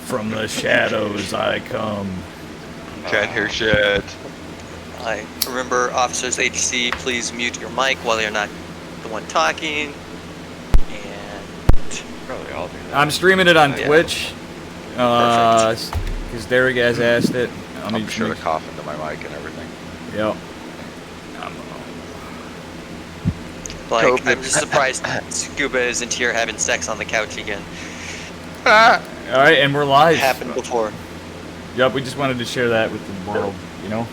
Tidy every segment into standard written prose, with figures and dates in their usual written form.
From the shadows I come. Can't hear shit. I remember officers HC, please mute your mic while you're not the one talking. And Probably all do that. I'm streaming it on Yeah. Twitch. Because Derek has asked it. I'll be sure to cough into my mic and everything. Yep. like, I'm just surprised Scuba isn't here having sex on the couch again. Alright, and we're live. It happened before. Yep, we just wanted to share that with the world, you know?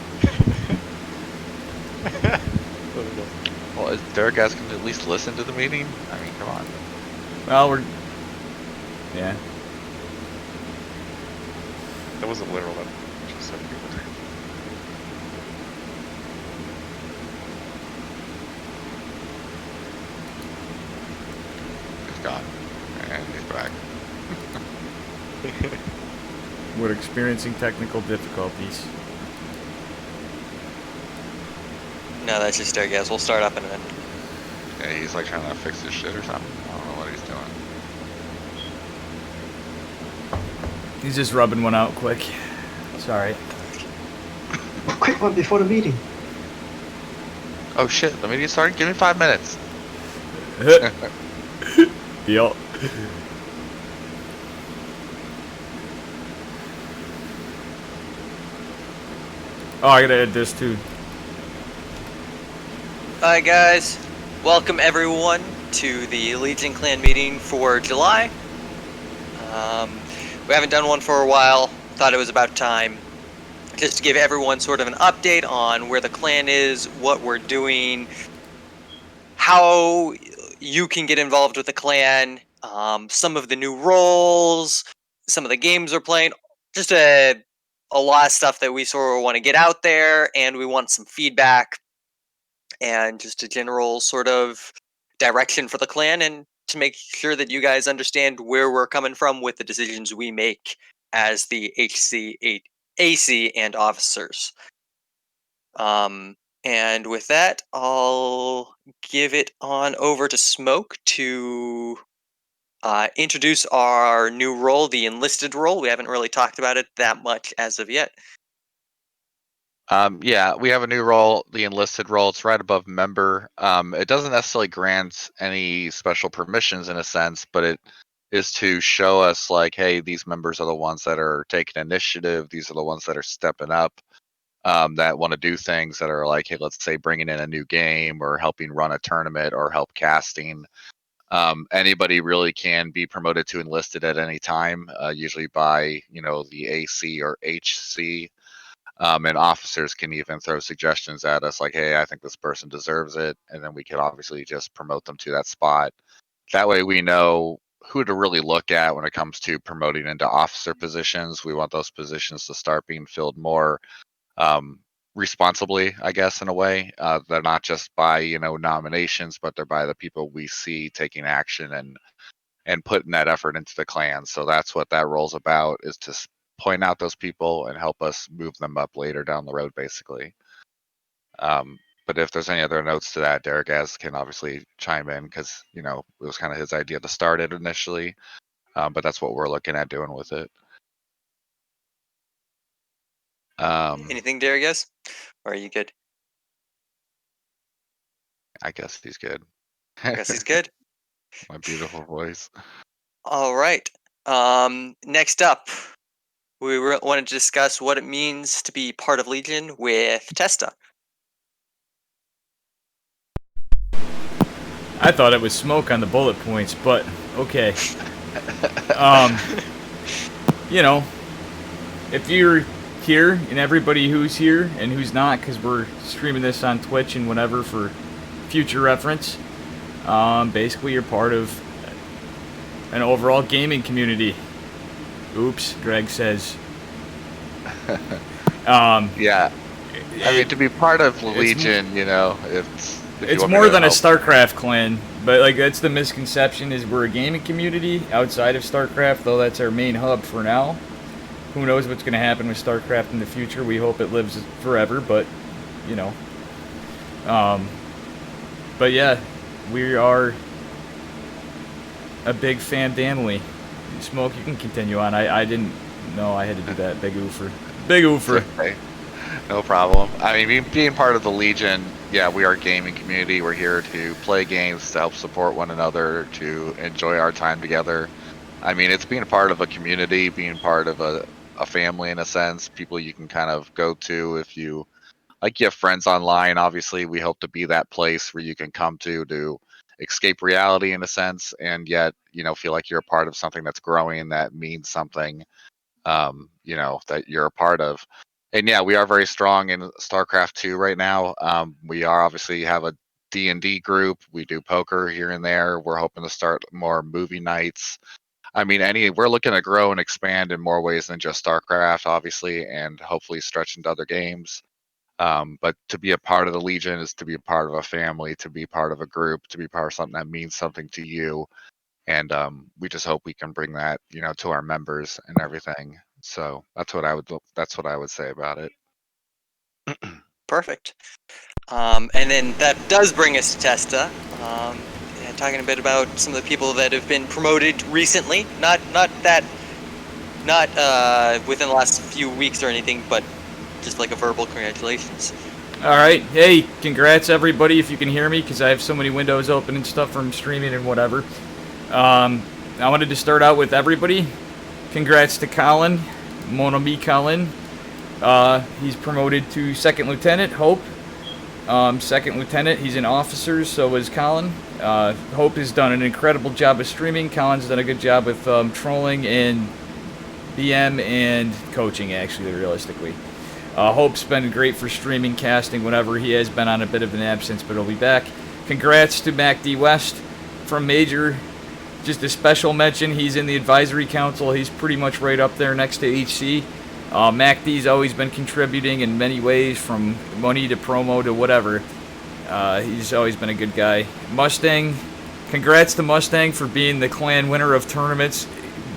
Well, is Derek asking to at least listen to the meeting? I mean, come on. Well, we're... Yeah. That wasn't literal, that just said people. He's gone. And he's back. We're experiencing technical difficulties. No, that's just Derek. We'll start up in a minute. Yeah, he's like trying to fix his shit or something. I don't know what he's doing. He's just rubbing one out quick. Sorry. A quick one before the meeting. Oh shit, the meeting started? Give me 5 minutes. Yep. Oh, I gotta add this too. Alright guys, welcome everyone to the Legion Clan meeting for July. We haven't done one for a while, thought it was about time. Just to give everyone sort of an update on where the clan is, what we're doing, how you can get involved with the clan, some of the new roles, some of the games we're playing, just a lot of stuff that we sort of want to get out there, and we want some feedback and just a general sort of direction for the clan, and to make sure that you guys understand where we're coming from with the decisions we make as the AC and officers. And with that, I'll give it on over to Smoke to introduce our new role, the enlisted role. We haven't really talked about it that much as of yet. Yeah, we have a new role, the enlisted role. It's right above member. It doesn't necessarily grant any special permissions in a sense, but it is to show us like, hey, these members are the ones that are taking initiative. These are the ones that are stepping up, that want to do things that are like, hey, let's say bringing in a new game or helping run a tournament or help casting. Anybody really can be promoted to enlisted at any time, usually by, the AC or HC. And officers can even throw suggestions at us like, hey, I think this person deserves it. And then we can obviously just promote them to that spot. That way we know who to really look at when it comes to promoting into officer positions. We want those positions to start being filled more responsibly, I guess, in a way. They're not just by, nominations, but they're by the people we see taking action and putting that effort into the clan. So that's what that role's about, is to point out those people and help us move them up later down the road, basically. But if there's any other notes to that, Derek Az can obviously chime in, because it was kind of his idea to start it initially. But that's what we're looking at doing with it. Anything, Darius? Or are you good? I guess he's good. I guess he's good. My beautiful voice. All right. Next up, we wanted to discuss what it means to be part of Legion with Testa. I thought it was Smoke on the bullet points, but okay. If you're here, and everybody who's here and who's not, because we're streaming this on Twitch and whatever for future reference, basically you're part of an overall gaming community. Oops, Greg says. Yeah. I mean, to be part of Legion, it's more than a StarCraft clan, but like that's the misconception, is we're a gaming community outside of StarCraft, though that's our main hub for now. Who knows what's going to happen with StarCraft in the future? We hope it lives forever, but but yeah, we are a big family, Smoke, you can continue on. I didn't know I had to do that. Big oofer. Big oofer. Okay. No problem. I mean, being part of the Legion, yeah, we are a gaming community. We're here to play games, to help support one another, to enjoy our time together. I mean, it's being a part of a community, being part of a family in a sense, people you can kind of go to if you have friends online. Obviously, we hope to be that place where you can come to escape reality in a sense, and yet, feel like you're a part of something that's growing, that means something, that you're a part of. And yeah, we are very strong in StarCraft 2 right now. We are obviously have a D&D group. We do poker here and there. We're hoping to start more movie nights. I mean, we're looking to grow and expand in more ways than just StarCraft, obviously, and hopefully stretch into other games. But to be a part of the Legion is to be a part of a family, to be part of a group, to be part of something that means something to you. And we just hope we can bring that, to our members and everything. So that's what I would say about it. Perfect. And then that does bring us to Testa. And talking a bit about some of the people that have been promoted recently. Not within the last few weeks or anything, but just like a verbal congratulations. All right. Hey, congrats everybody if you can hear me, because I have so many windows open and stuff from streaming and whatever. I wanted to start out with everybody. Congrats to Colin, Mon ami Colin. He's promoted to second lieutenant. Hope, second lieutenant. He's an officer, so is Colin. Hope has done an incredible job of streaming. Colin's done a good job with trolling and BM and coaching, actually, realistically. Hope's been great for streaming, casting, whatever. He has been on a bit of an absence, but he'll be back. Congrats to Mac D. West from Major. Just a special mention, he's in the advisory council. He's pretty much right up there next to HC. Mac D's always been contributing in many ways, from money to promo to whatever. He's always been a good guy. Mustang, congrats to Mustang for being the clan winner of tournaments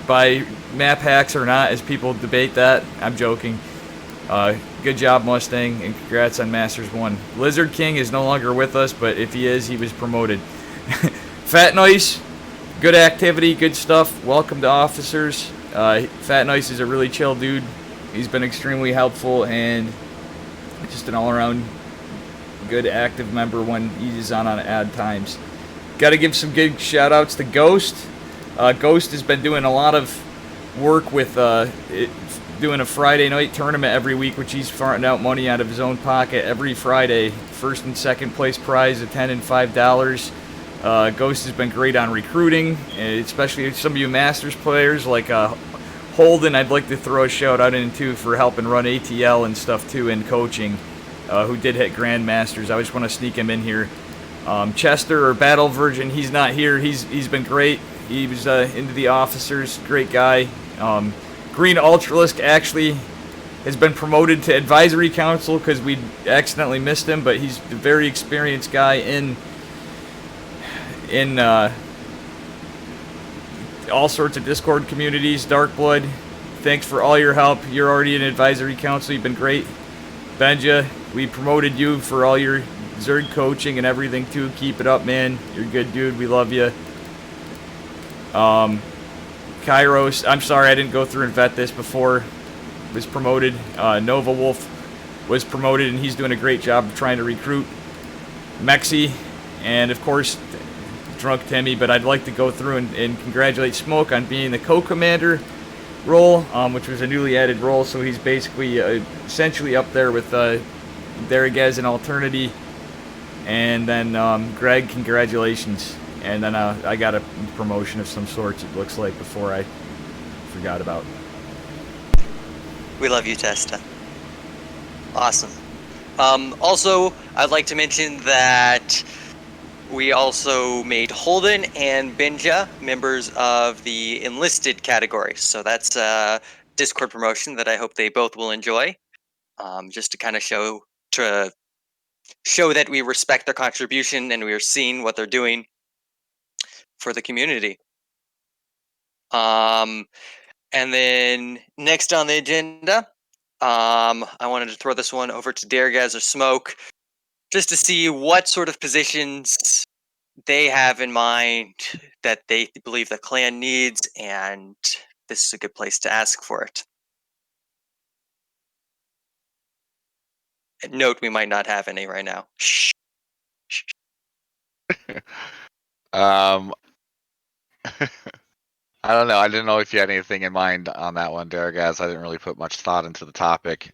by map hacks or not, as people debate that. I'm joking. Good job, Mustang, and congrats on Masters 1. Lizard King is no longer with us, but if he is, he was promoted. Fat Nice, good activity, good stuff. Welcome to officers. Fat Nice is a really chill dude. He's been extremely helpful and just an all-around good active member when he's on odd times. Got to give some good shout-outs to Ghost. Ghost has been doing a lot of work with doing a Friday night tournament every week, which he's farting out money out of his own pocket every Friday. First and second place prize of $10 and $5. Ghost has been great on recruiting, especially some of you Masters players like Holden. I'd like to throw a shout out in too for helping run ATL and stuff too, and coaching, who did hit Grandmasters. I just want to sneak him in here. Chester, or Battle Virgin, he's not here. He's been great. He was into the officers, great guy. Green Ultralisk actually has been promoted to advisory council because we accidentally missed him, but he's a very experienced guy in all sorts of Discord communities. Darkblood, thanks for all your help. You're already in advisory council. You've been great. Benja, we promoted you for all your Zerg coaching and everything too. Keep it up, man. You're a good dude. We love you. Kairos, I'm sorry I didn't go through and vet this before, was promoted. Nova Wolf was promoted, and he's doing a great job of trying to recruit. Mexi, and of course Drunk Timmy, but I'd like to go through and congratulate Smoke on being the co-commander role, which was a newly added role, so he's basically essentially up there with Daragaz and Alternity. And then Greg, congratulations. And then I got a promotion of some sorts, it looks like, before I forgot about. We love you, Testa. Awesome. Also, I'd like to mention that we also made Holden and Benja members of the enlisted category. So that's a Discord promotion that I hope they both will enjoy. Just to kind of show that we respect their contribution and we are seeing what they're doing for the community. And then next on the agenda, I wanted to throw this one over to Daragaz or Smoke, just to see what sort of positions they have in mind that they believe the clan needs, and this is a good place to ask for it. And note, we might not have any right now. Shh. Um, I don't know. I didn't know if you had anything in mind on that one, Derek, as I didn't really put much thought into the topic.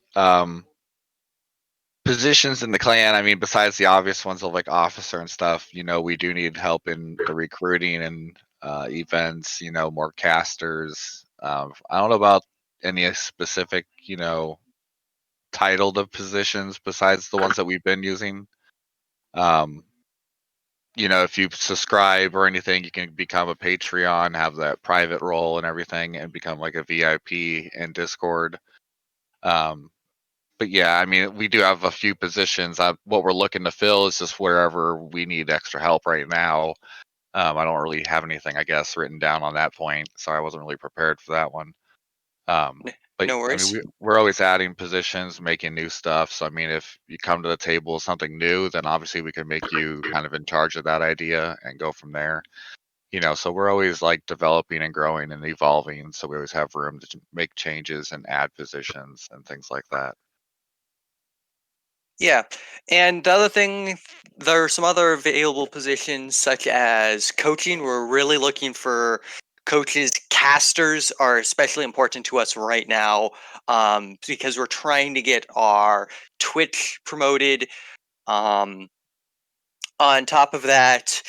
Positions in the clan, I mean, besides the obvious ones of like officer and stuff, we do need help in the recruiting and events, more casters. I don't know about any specific, titled of positions besides the ones that we've been using. Um, if you subscribe or anything, you can become a Patreon, have that private role and everything, and become like a VIP in Discord. But yeah, I mean, we do have a few positions. What we're looking to fill is just wherever we need extra help right now. I don't really have anything, I guess, written down on that point, so I wasn't really prepared for that one. But No I mean, worries. we're always adding positions, making new stuff. So I mean, if you come to the table with something new, then obviously we can make you kind of in charge of that idea and go from there. So we're always like developing and growing and evolving. So we always have room to make changes and add positions and things like that. Yeah, and the other thing, there are some other available positions such as coaching. We're really looking for coaches. Casters are especially important to us right now, because we're trying to get our Twitch promoted. On top of that,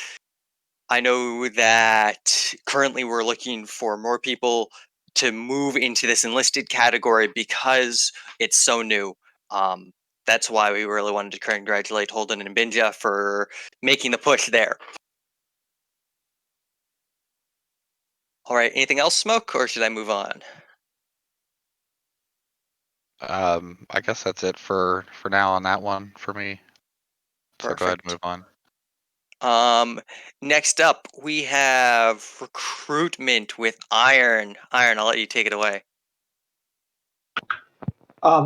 I know that currently we're looking for more people to move into this enlisted category because it's so new. Um, that's why we really wanted to congratulate Holden and Binja for making the push there. All right, anything else, Smoke, or should I move on? I guess that's it for now on that one for me. So go ahead and Perfect. move on. Next up, we have recruitment with Iron. Iron, I'll let you take it away.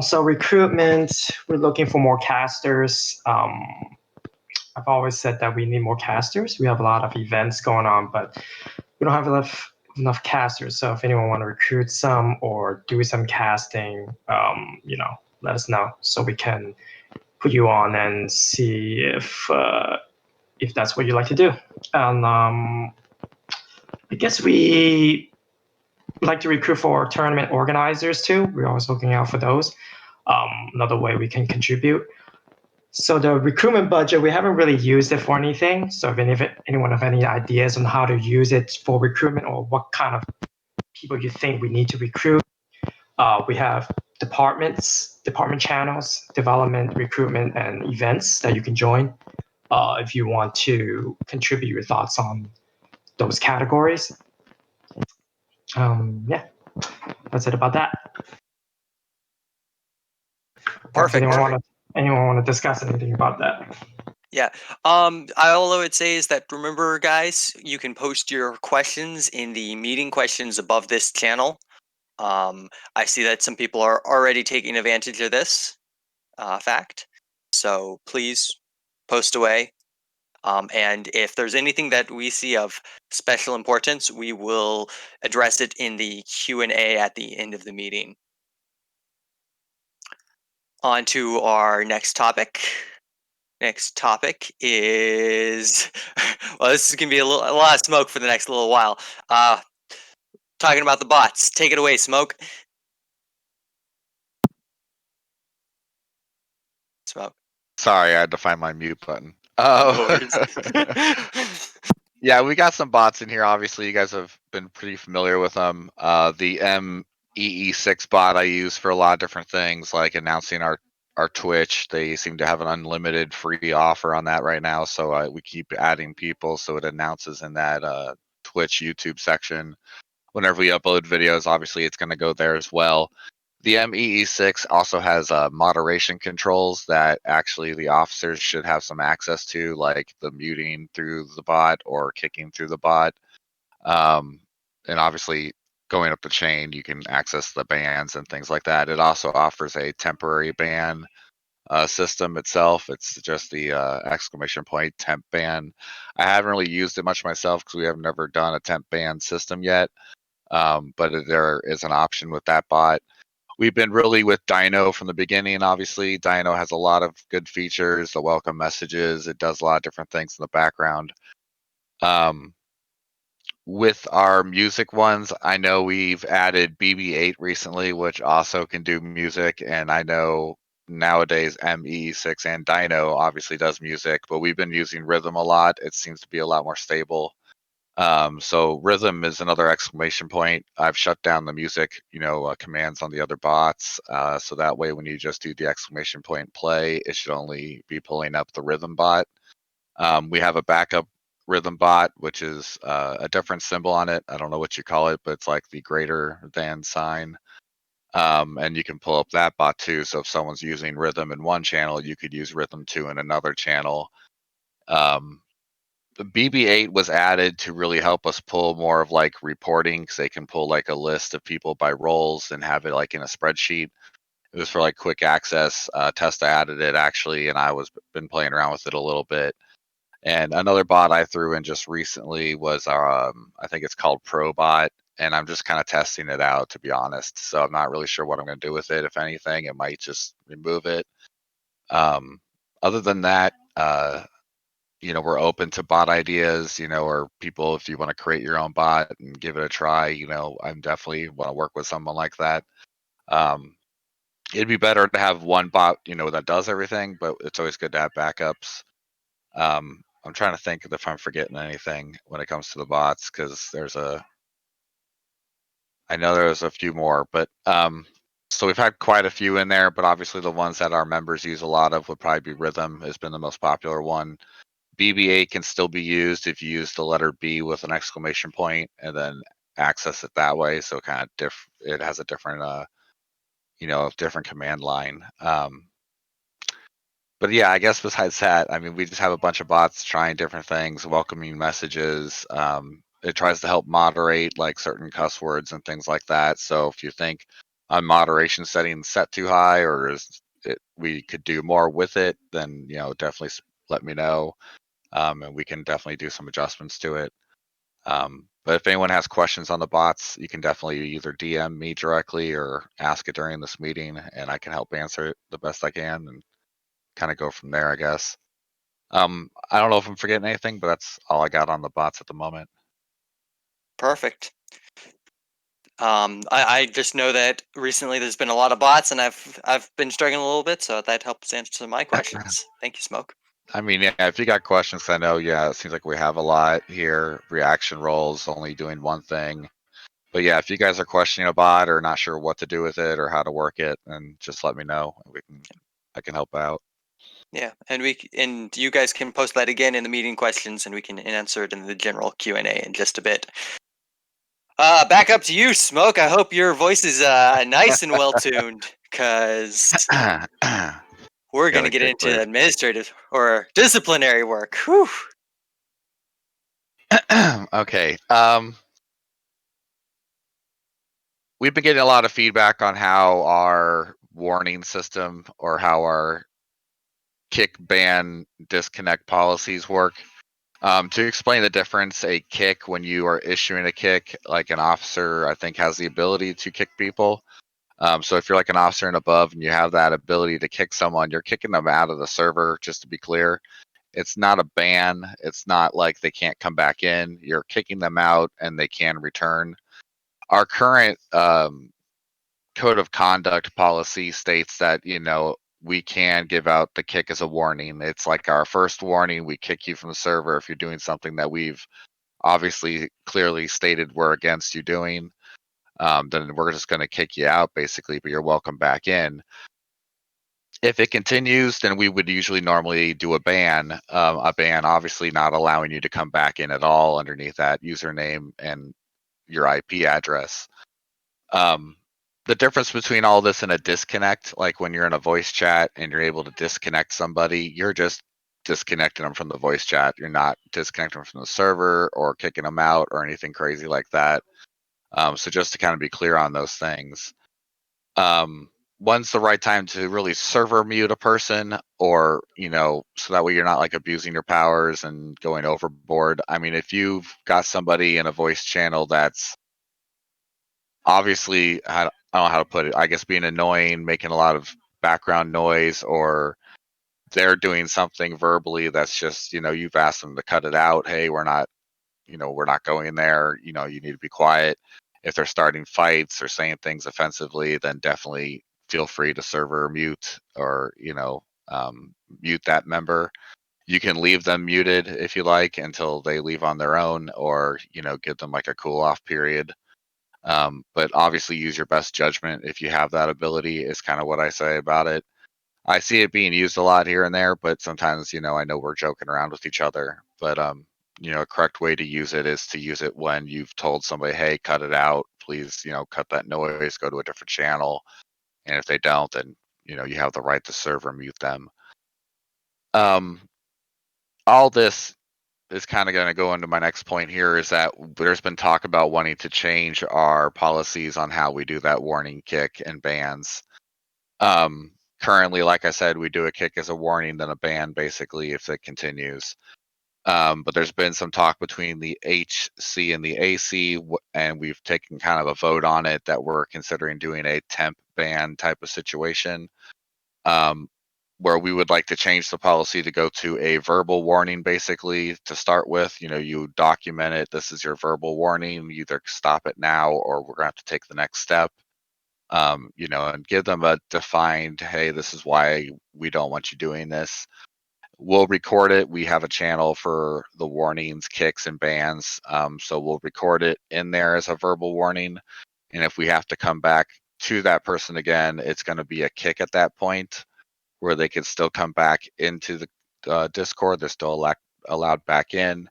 So recruitment, we're looking for more casters. I've always said that we need more casters. We have a lot of events going on, but we don't have enough casters. So if anyone want to recruit some or do some casting, let us know so we can put you on and see if that's what you like to do. And I guess we like to recruit for tournament organizers too. We're always looking out for those. Another way we can contribute. So the recruitment budget, we haven't really used it for anything. So if anyone have any ideas on how to use it for recruitment or what kind of people you think we need to recruit, we have department channels, development, recruitment, and events that you can join if you want to contribute your thoughts on those categories. Yeah, that's it about that. Or does Perfect. anyone want to discuss anything about that? Yeah. All I would say is that remember, guys, you can post your questions in the meeting questions above this channel. I see that some people are already taking advantage of this fact. So please post away. And if there's anything that we see of special importance, we will address it in the Q&A at the end of the meeting. On to our next topic. Next topic is well, this is gonna be a lot of smoke for the next little while. Talking about the bots. Take it away, Smoke. Smoke. Sorry, I had to find my mute button. No worries. Yeah, we got some bots in here. Obviously, you guys have been pretty familiar with them. The MEE6 bot I use for a lot of different things, like announcing our Twitch. They seem to have an unlimited free offer on that right now, so we keep adding people, so it announces in that Twitch YouTube section whenever we upload videos. Obviously, it's going to go there as well. The MEE6 also has moderation controls that actually the officers should have some access to, like the muting through the bot or kicking through the bot. And obviously, going up the chain, you can access the bans and things like that. It also offers a temporary ban system itself. It's just the exclamation point temp ban. I haven't really used it much myself because we have never done a temp ban system yet. But there is an option with that bot. We've been really with Dino from the beginning. Obviously, Dino has a lot of good features, the welcome messages. It does a lot of different things in the background. With our music ones, I know we've added BB8 recently, which also can do music, and I know nowadays ME6 and Dino obviously does music, but we've been using Rhythm a lot. It seems to be a lot more stable. So Rhythm is another exclamation point. I've shut down the music, commands on the other bots, so that way when you just do the exclamation point play, it should only be pulling up the Rhythm bot. We have a backup Rhythm bot, which is a different symbol on it. I don't know what you call it, but it's like the greater than sign. And you can pull up that bot too. So if someone's using Rhythm in one channel, you could use Rhythm 2 in another channel. The BB8 was added to really help us pull more of like reporting, because they can pull like a list of people by roles and have it like in a spreadsheet. It was for like quick access. Testa added it actually, and I was been playing around with it a little bit. And another bot I threw in just recently was our, I think it's called ProBot, and I'm just kind of testing it out, to be honest. So I'm not really sure what I'm going to do with it. If anything, it might just remove it. Other than that, we're open to bot ideas, or people, if you want to create your own bot and give it a try, I'm definitely want to work with someone like that. It'd be better to have one bot, that does everything, but it's always good to have backups. I'm trying to think if I'm forgetting anything when it comes to the bots, because I know there's a few more, but so we've had quite a few in there, but obviously the ones that our members use a lot of would probably be Rhythm, has been the most popular one. BB8 can still be used if you use the letter B with an exclamation point and then access it that way. So kind of it has a different, different command line. But yeah, I guess besides that, I mean, we just have a bunch of bots trying different things, welcoming messages. It tries to help moderate like certain cuss words and things like that. So if you think on moderation settings set too high, or we could do more with it, then definitely let me know, and we can definitely do some adjustments to it. But if anyone has questions on the bots, you can definitely either DM me directly or ask it during this meeting, and I can help answer it the best I can and kind of go from there, I guess. I don't know if I'm forgetting anything, but that's all I got on the bots at the moment. Perfect. I just know that recently there's been a lot of bots, and I've been struggling a little bit, so that helps answer my questions. Thank you, Smoke. I mean, yeah, if you got questions, I know, yeah, it seems like we have a lot here. Reaction roles, only doing one thing. But yeah, if you guys are questioning a bot or not sure what to do with it or how to work it, then just let me know. I can help out. Yeah, and you guys can post that again in the meeting questions, and we can answer it in the general Q&A in just a bit. Back up to you, Smoke. I hope your voice is nice and well tuned, because we're going to get into administrative or disciplinary work. Whew. Okay. We've been getting a lot of feedback on how our warning system or how our kick, ban, disconnect policies work. To explain the difference, a kick, when you are issuing a kick, like an officer, I think, has the ability to kick people. So if you're like an officer and above and you have that ability to kick someone, you're kicking them out of the server, just to be clear. It's not a ban. It's not like they can't come back in. You're kicking them out and they can return. Our current code of conduct policy states that, we can give out the kick as a warning. It's like our first warning. We kick you from the server if you're doing something that we've obviously clearly stated we're against you doing. Then we're just going to kick you out basically, but you're welcome back in. If it continues, then we would usually normally do a ban obviously not allowing you to come back in at all underneath that username and your IP address. The difference between all this and a disconnect, like when you're in a voice chat and you're able to disconnect somebody, you're just disconnecting them from the voice chat. You're not disconnecting them from the server or kicking them out or anything crazy like that. So just to kind of be clear on those things. when's the right time to really server mute a person, or so that way you're not like abusing your powers and going overboard. I mean, if you've got somebody in a voice channel that's obviously, I don't know how to put it, I guess being annoying, making a lot of background noise, or they're doing something verbally that's just, you've asked them to cut it out. Hey, we're not going there. You need to be quiet. If they're starting fights or saying things offensively, then definitely feel free to server mute, or mute that member. You can leave them muted if you like until they leave on their own, or give them like a cool off period. But obviously use your best judgment if you have that ability, is kind of what I say about it. I see it being used a lot here and there, but sometimes, I know we're joking around with each other, but a correct way to use it is to use it when you've told somebody, hey, cut it out, please, cut that noise, go to a different channel. And if they don't, then, you have the right to server mute them. All this is kind of going to go into my next point here, is that there's been talk about wanting to change our policies on how we do that warning, kick, and bans. Currently, like I said, we do a kick as a warning, then a ban, basically, if it continues. But there's been some talk between the HC and the AC, and we've taken kind of a vote on it that we're considering doing a temp ban type of situation, where we would like to change the policy to go to a verbal warning, basically, to start with. You document it. This is your verbal warning. You either stop it now, or we're going to have to take the next step. And give them a defined, hey, this is why we don't want you doing this. We'll record it. We have a channel for the warnings, kicks, and bans. So we'll record it in there as a verbal warning. And if we have to come back to that person again, it's going to be a kick at that point, where they can still come back into the Discord. They're still allowed back in.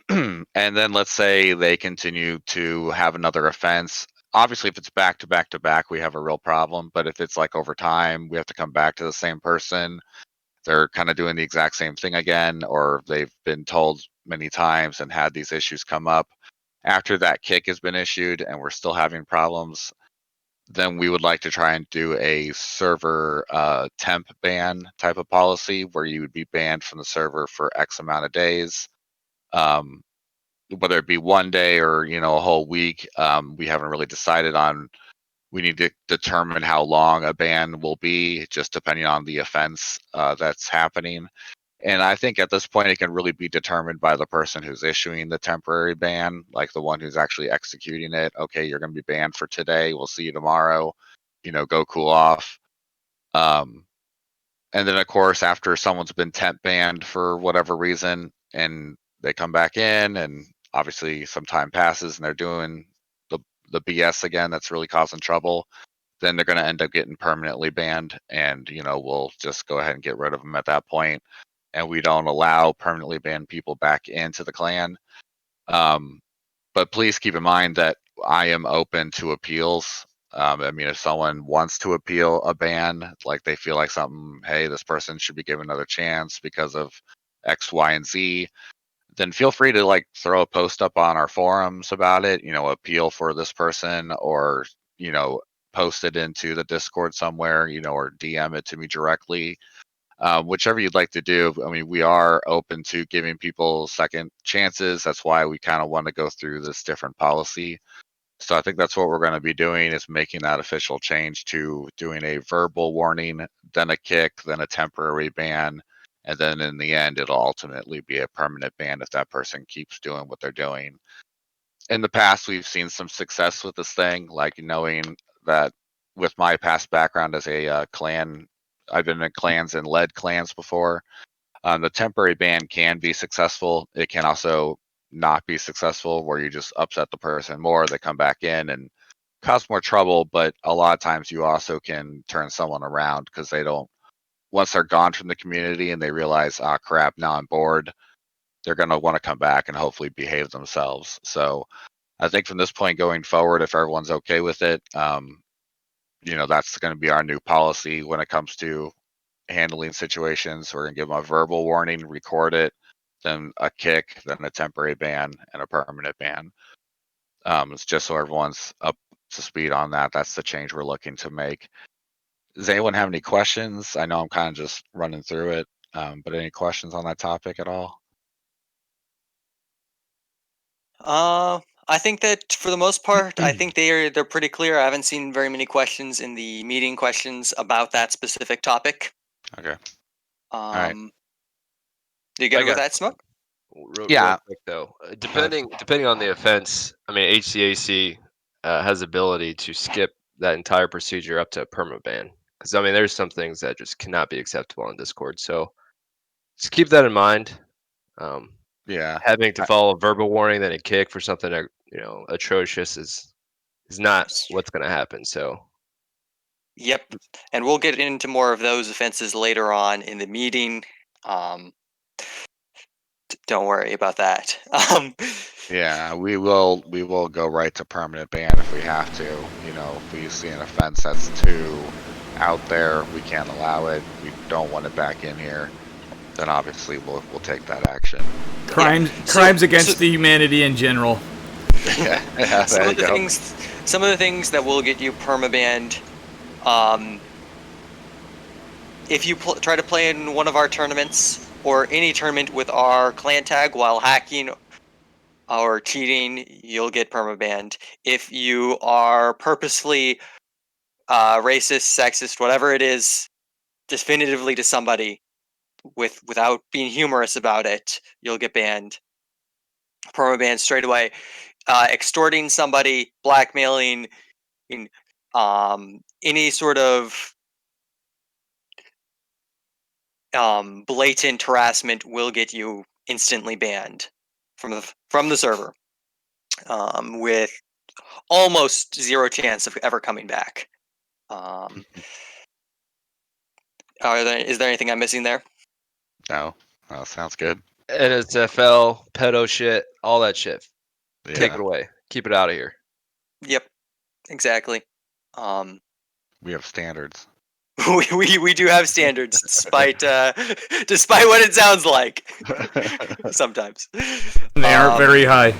And then let's say they continue to have another offense. Obviously, if it's back to back to back, we have a real problem. But if it's like over time, we have to come back to the same person, they're kind of doing the exact same thing again, or they've been told many times and had these issues come up after that kick has been issued and we're still having problems, then we would like to try and do a server temp ban type of policy, where you would be banned from the server for X amount of days. Whether it be one day or a whole week, we haven't really decided on. We need to determine how long a ban will be, just depending on the offense that's happening. And I think at this point, it can really be determined by the person who's issuing the temporary ban, like the one who's actually executing it. Okay, you're going to be banned for today. We'll see you tomorrow. Go cool off. And then, of course, after someone's been temp banned for whatever reason, and they come back in, and obviously some time passes, and they're doing the BS again that's really causing trouble, then they're going to end up getting permanently banned. And we'll just go ahead and get rid of them at that point. And we don't allow permanently banned people back into the clan. But please keep in mind that I am open to appeals. I mean, if someone wants to appeal a ban, like they feel like something, hey, this person should be given another chance because of X, Y, and Z, then feel free to like throw a post up on our forums about it, appeal for this person, or, post it into the Discord somewhere, or DM it to me directly. Whichever you'd like to do. I mean, we are open to giving people second chances. That's why we kind of want to go through this different policy. So I think that's what we're going to be doing, is making that official change to doing a verbal warning, then a kick, then a temporary ban. And then in the end, it'll ultimately be a permanent ban if that person keeps doing what they're doing. In the past, we've seen some success with this thing, like knowing that with my past background as a clan, I've been in clans and led clans before. The temporary ban can be successful. It can also not be successful, where you just upset the person more, they come back in and cause more trouble. But a lot of times you also can turn someone around, because they don't, once they're gone from the community and they realize, ah, crap, now I'm bored, they're going to want to come back and hopefully behave themselves. So I think from this point going forward, if everyone's okay with it, that's going to be our new policy when it comes to handling situations. We're going to give them a verbal warning, record it, then a kick, then a temporary ban, and a permanent ban. It's just so everyone's up to speed on that. That's the change we're looking to make. Does anyone have any questions? I know I'm kind of just running through it, but any questions on that topic at all? I think that for the most part, I think they're pretty clear. I haven't seen very many questions in the meeting questions about that specific topic. Okay. right. Do you get I it with got that, Smoke? Real Yeah. quick though, depending on the offense, I mean HCAC has ability to skip that entire procedure up to a perma ban. Because I mean, there's some things that just cannot be acceptable on Discord. So just keep that in mind. Yeah. Having to follow a verbal warning then a kick for something atrocious is not what's going to happen. So Yep. And we'll get into more of those offenses later on in the meeting. Don't worry about that. Yeah, we will go right to permanent ban if we have to. You know, if we see an offense that's too out there, we can't allow it. We don't want it back in here. Then obviously we'll take that action. Crimes against the humanity in general. Yeah, some there of you the go. things that will get you permabanned. If you try to play in one of our tournaments or any tournament with our clan tag while hacking or cheating, you'll get permabanned. If you are purposefully racist, sexist, whatever it is, definitively to somebody without being humorous about it, you'll get banned. Permabanned straight away. Extorting somebody, blackmailing, any sort of blatant harassment will get you instantly banned from the server, with almost zero chance of ever coming back. Is there anything I'm missing there? No, sounds good. NSFL, pedo shit, all that shit. Yeah. Take it away. Keep it out of here. Yep, exactly. We have standards. We do have standards, despite despite what it sounds like sometimes. They aren't very high.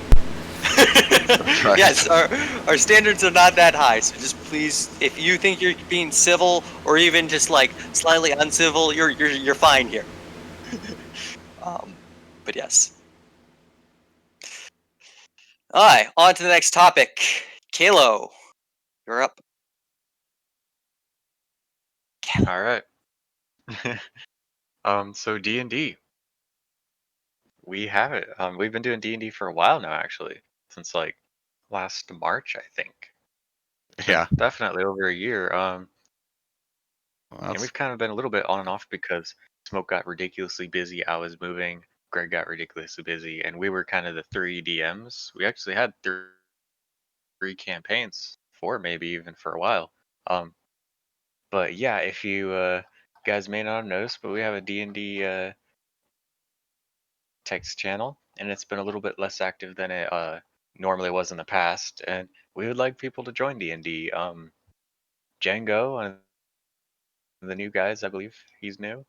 Right. Yes, our standards are not that high. So just please, if you think you're being civil or even just like slightly uncivil, you're fine here. But yes. All right, on to the next topic. Kalo, you're up. All right. So D&D. We have it. We've been doing D&D for a while now, actually, since like last March, I think. Yeah. Definitely over a year. Well, And we've kind of been a little bit on and off because Smoke got ridiculously busy. I was moving. Greg got ridiculously busy, and we were kind of the three DMs. We actually had three campaigns, four maybe even for a while. But yeah, if you guys may not have noticed, but we have a D&D text channel, and it's been a little bit less active than it normally was in the past. And we would like people to join D&D. Django, one of the new guys, I believe he's new,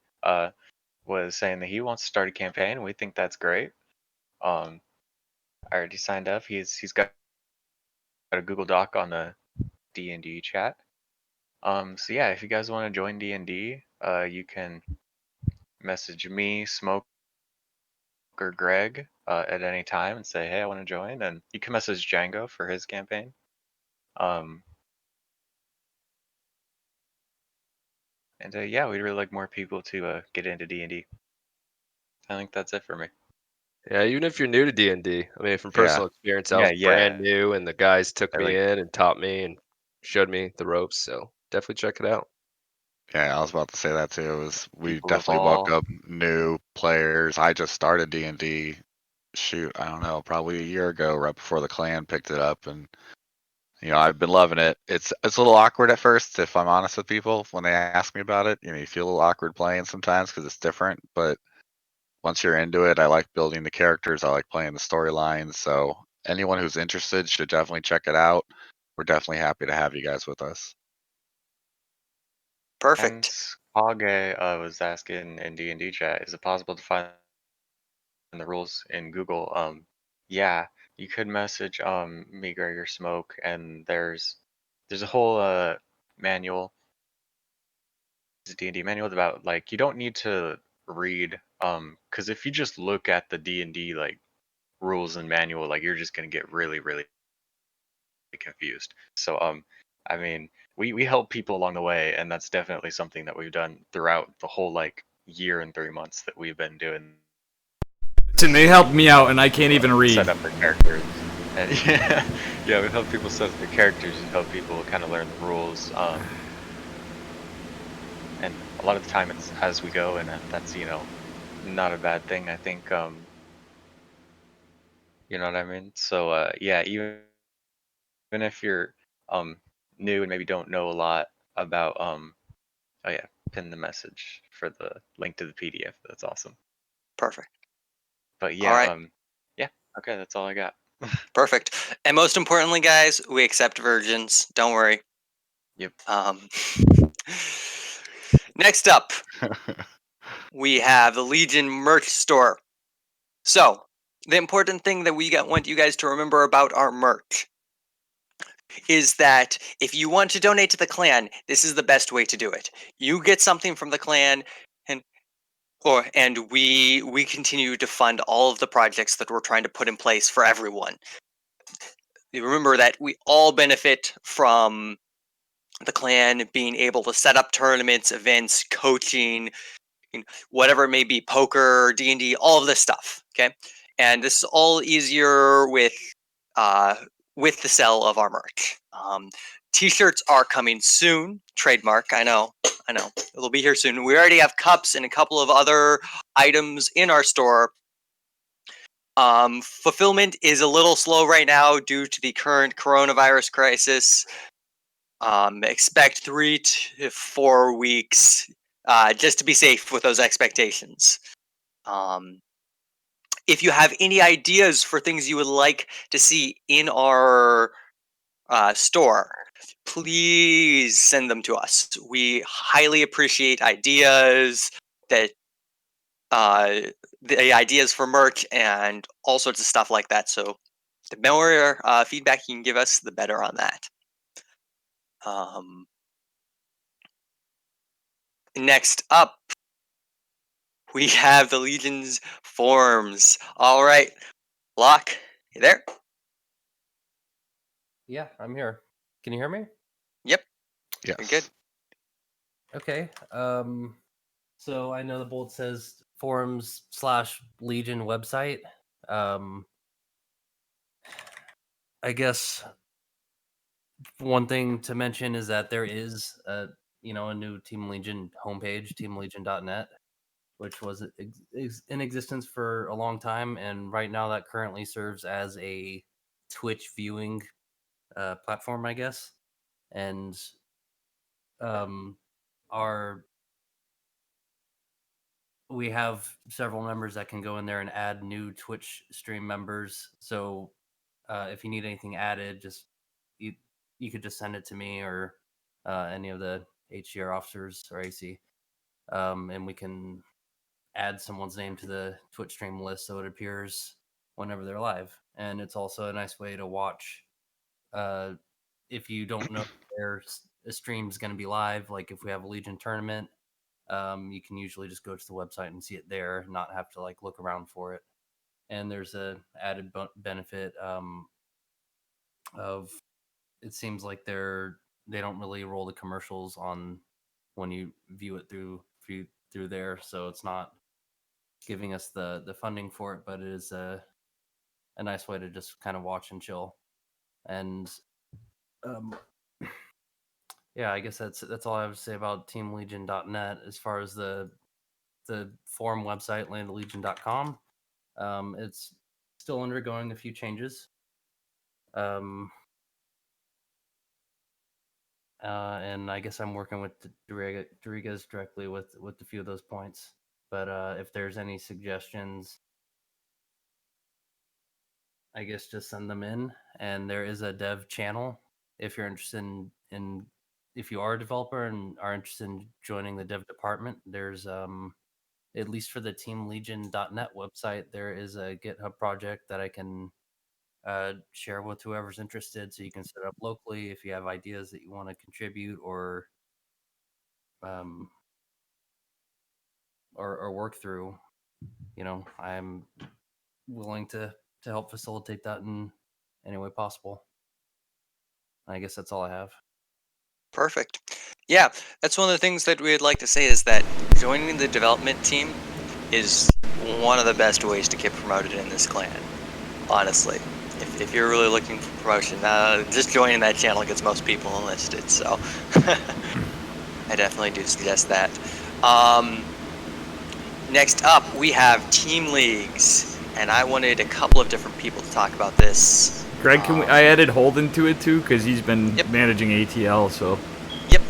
was saying that he wants to start a campaign, and we think that's great. I already signed up. He's got a Google Doc on the D&D chat. So yeah, if you guys want to join D&D, you can message me, Smoke, or Greg at any time and say, hey, I want to join. And you can message Django for his campaign. And yeah, we'd really like more people to get into D&D. I think that's it for me. Yeah, even if you're new to D&D, I mean, from personal experience, I was Yeah. brand new, and the guys took me Like- in and taught me and showed me the ropes. So definitely check it out. Yeah, I was about to say that too. We People definitely evolve. welcome new players. I just started D&D. Shoot, I don't know, probably a year ago, right before the clan picked it up, and I've been loving it. It's a little awkward at first, if I'm honest with people, when they ask me about it. You feel a little awkward playing sometimes because it's different, but once you're into it, I like building the characters. I like playing the storylines. So anyone who's interested should definitely check it out. We're definitely happy to have you guys with us. Perfect. And Kage was asking in D&D chat, is it possible to find the rules in Google? Yeah, you could message me, Greg, or Smoke, and there's a whole manual D&D manual about like you don't need to read because if you just look at the D&D like rules and manual, like you're just gonna get really confused. So I mean we help people along the way, and that's definitely something that we've done throughout the whole like year and 3 months that we've been doing. And they helped me out, and I can't even read. Set up their characters. And yeah, we help people set up their characters and help people kind of learn the rules. And a lot of the time it's as we go, and that's not a bad thing. I think you know what I mean. So yeah, even if you're new and maybe don't know a lot about oh yeah, pin the message for the link to the PDF. That's awesome. Perfect. But All yeah, right. yeah, okay, that's all I got. Perfect. And most importantly, guys, we accept virgins. Don't worry. Yep. Next up, we have the Legion merch store. So, the important thing that we want you guys to remember about our merch is that if you want to donate to the clan, this is the best way to do it. You get something from the clan, and we continue to fund all of the projects that we're trying to put in place for everyone. You remember that we all benefit from the clan being able to set up tournaments, events, coaching, whatever it may be, poker, D&D, all of this stuff. Okay, and this is all easier with the sale of our merch. T-shirts are coming soon. Trademark, I know. It'll be here soon. We already have cups and a couple of other items in our store. Fulfillment is a little slow right now due to the current coronavirus crisis. Expect 3 to 4 weeks, just to be safe with those expectations. If you have any ideas for things you would like to see in our store, please send them to us. We highly appreciate ideas the ideas for merch and all sorts of stuff like that. So the more feedback you can give us, the better on that. Next up, we have the Legion's forums. All right, Locke, you there? Yeah, I'm here. Can you hear me? Yep. Yes. You're good. Okay. So I know the bold says forums/Legion website. I guess one thing to mention is that there is a new Team Legion homepage, teamlegion.net, which was in existence for a long time, and right now that currently serves as a Twitch viewing platform, I guess. And we have several members that can go in there and add new Twitch stream members. So if you need anything added, just you could just send it to me or any of the HCR officers or AC, and we can add someone's name to the Twitch stream list so it appears whenever they're live. And it's also a nice way to watch if you don't know their stream is going to be live. Like if we have a Legion tournament, you can usually just go to the website and see it there, not have to like look around for it. And there's a added benefit of it seems like they don't really roll the commercials on when you view it through there, so it's not giving us the funding for it, but it is a nice way to just kind of watch and chill. And yeah, I guess that's all I have to say about teamlegion.net. As far as the forum website, landlegion.com, it's still undergoing a few changes. And I guess I'm working with Dorigas directly with a few of those points. But if there's any suggestions, I guess just send them in. And there is a dev channel if you're interested in if you are a developer and are interested in joining the dev department. There's at least for the teamlegion.net website, there is a GitHub project that I can share with whoever's interested, so you can set it up locally if you have ideas that you want to contribute or or work through, I'm willing to help facilitate that in any way possible. I guess that's all I have. Perfect. Yeah, that's one of the things that we'd like to say is that joining the development team is one of the best ways to get promoted in this clan. Honestly, if you're really looking for promotion, just joining that channel gets most people enlisted. So I definitely do suggest that. Next up, we have team leagues, and I wanted a couple of different people to talk about this. Greg, I added Holden to it too because he's been Yep. managing ATL. So Yep.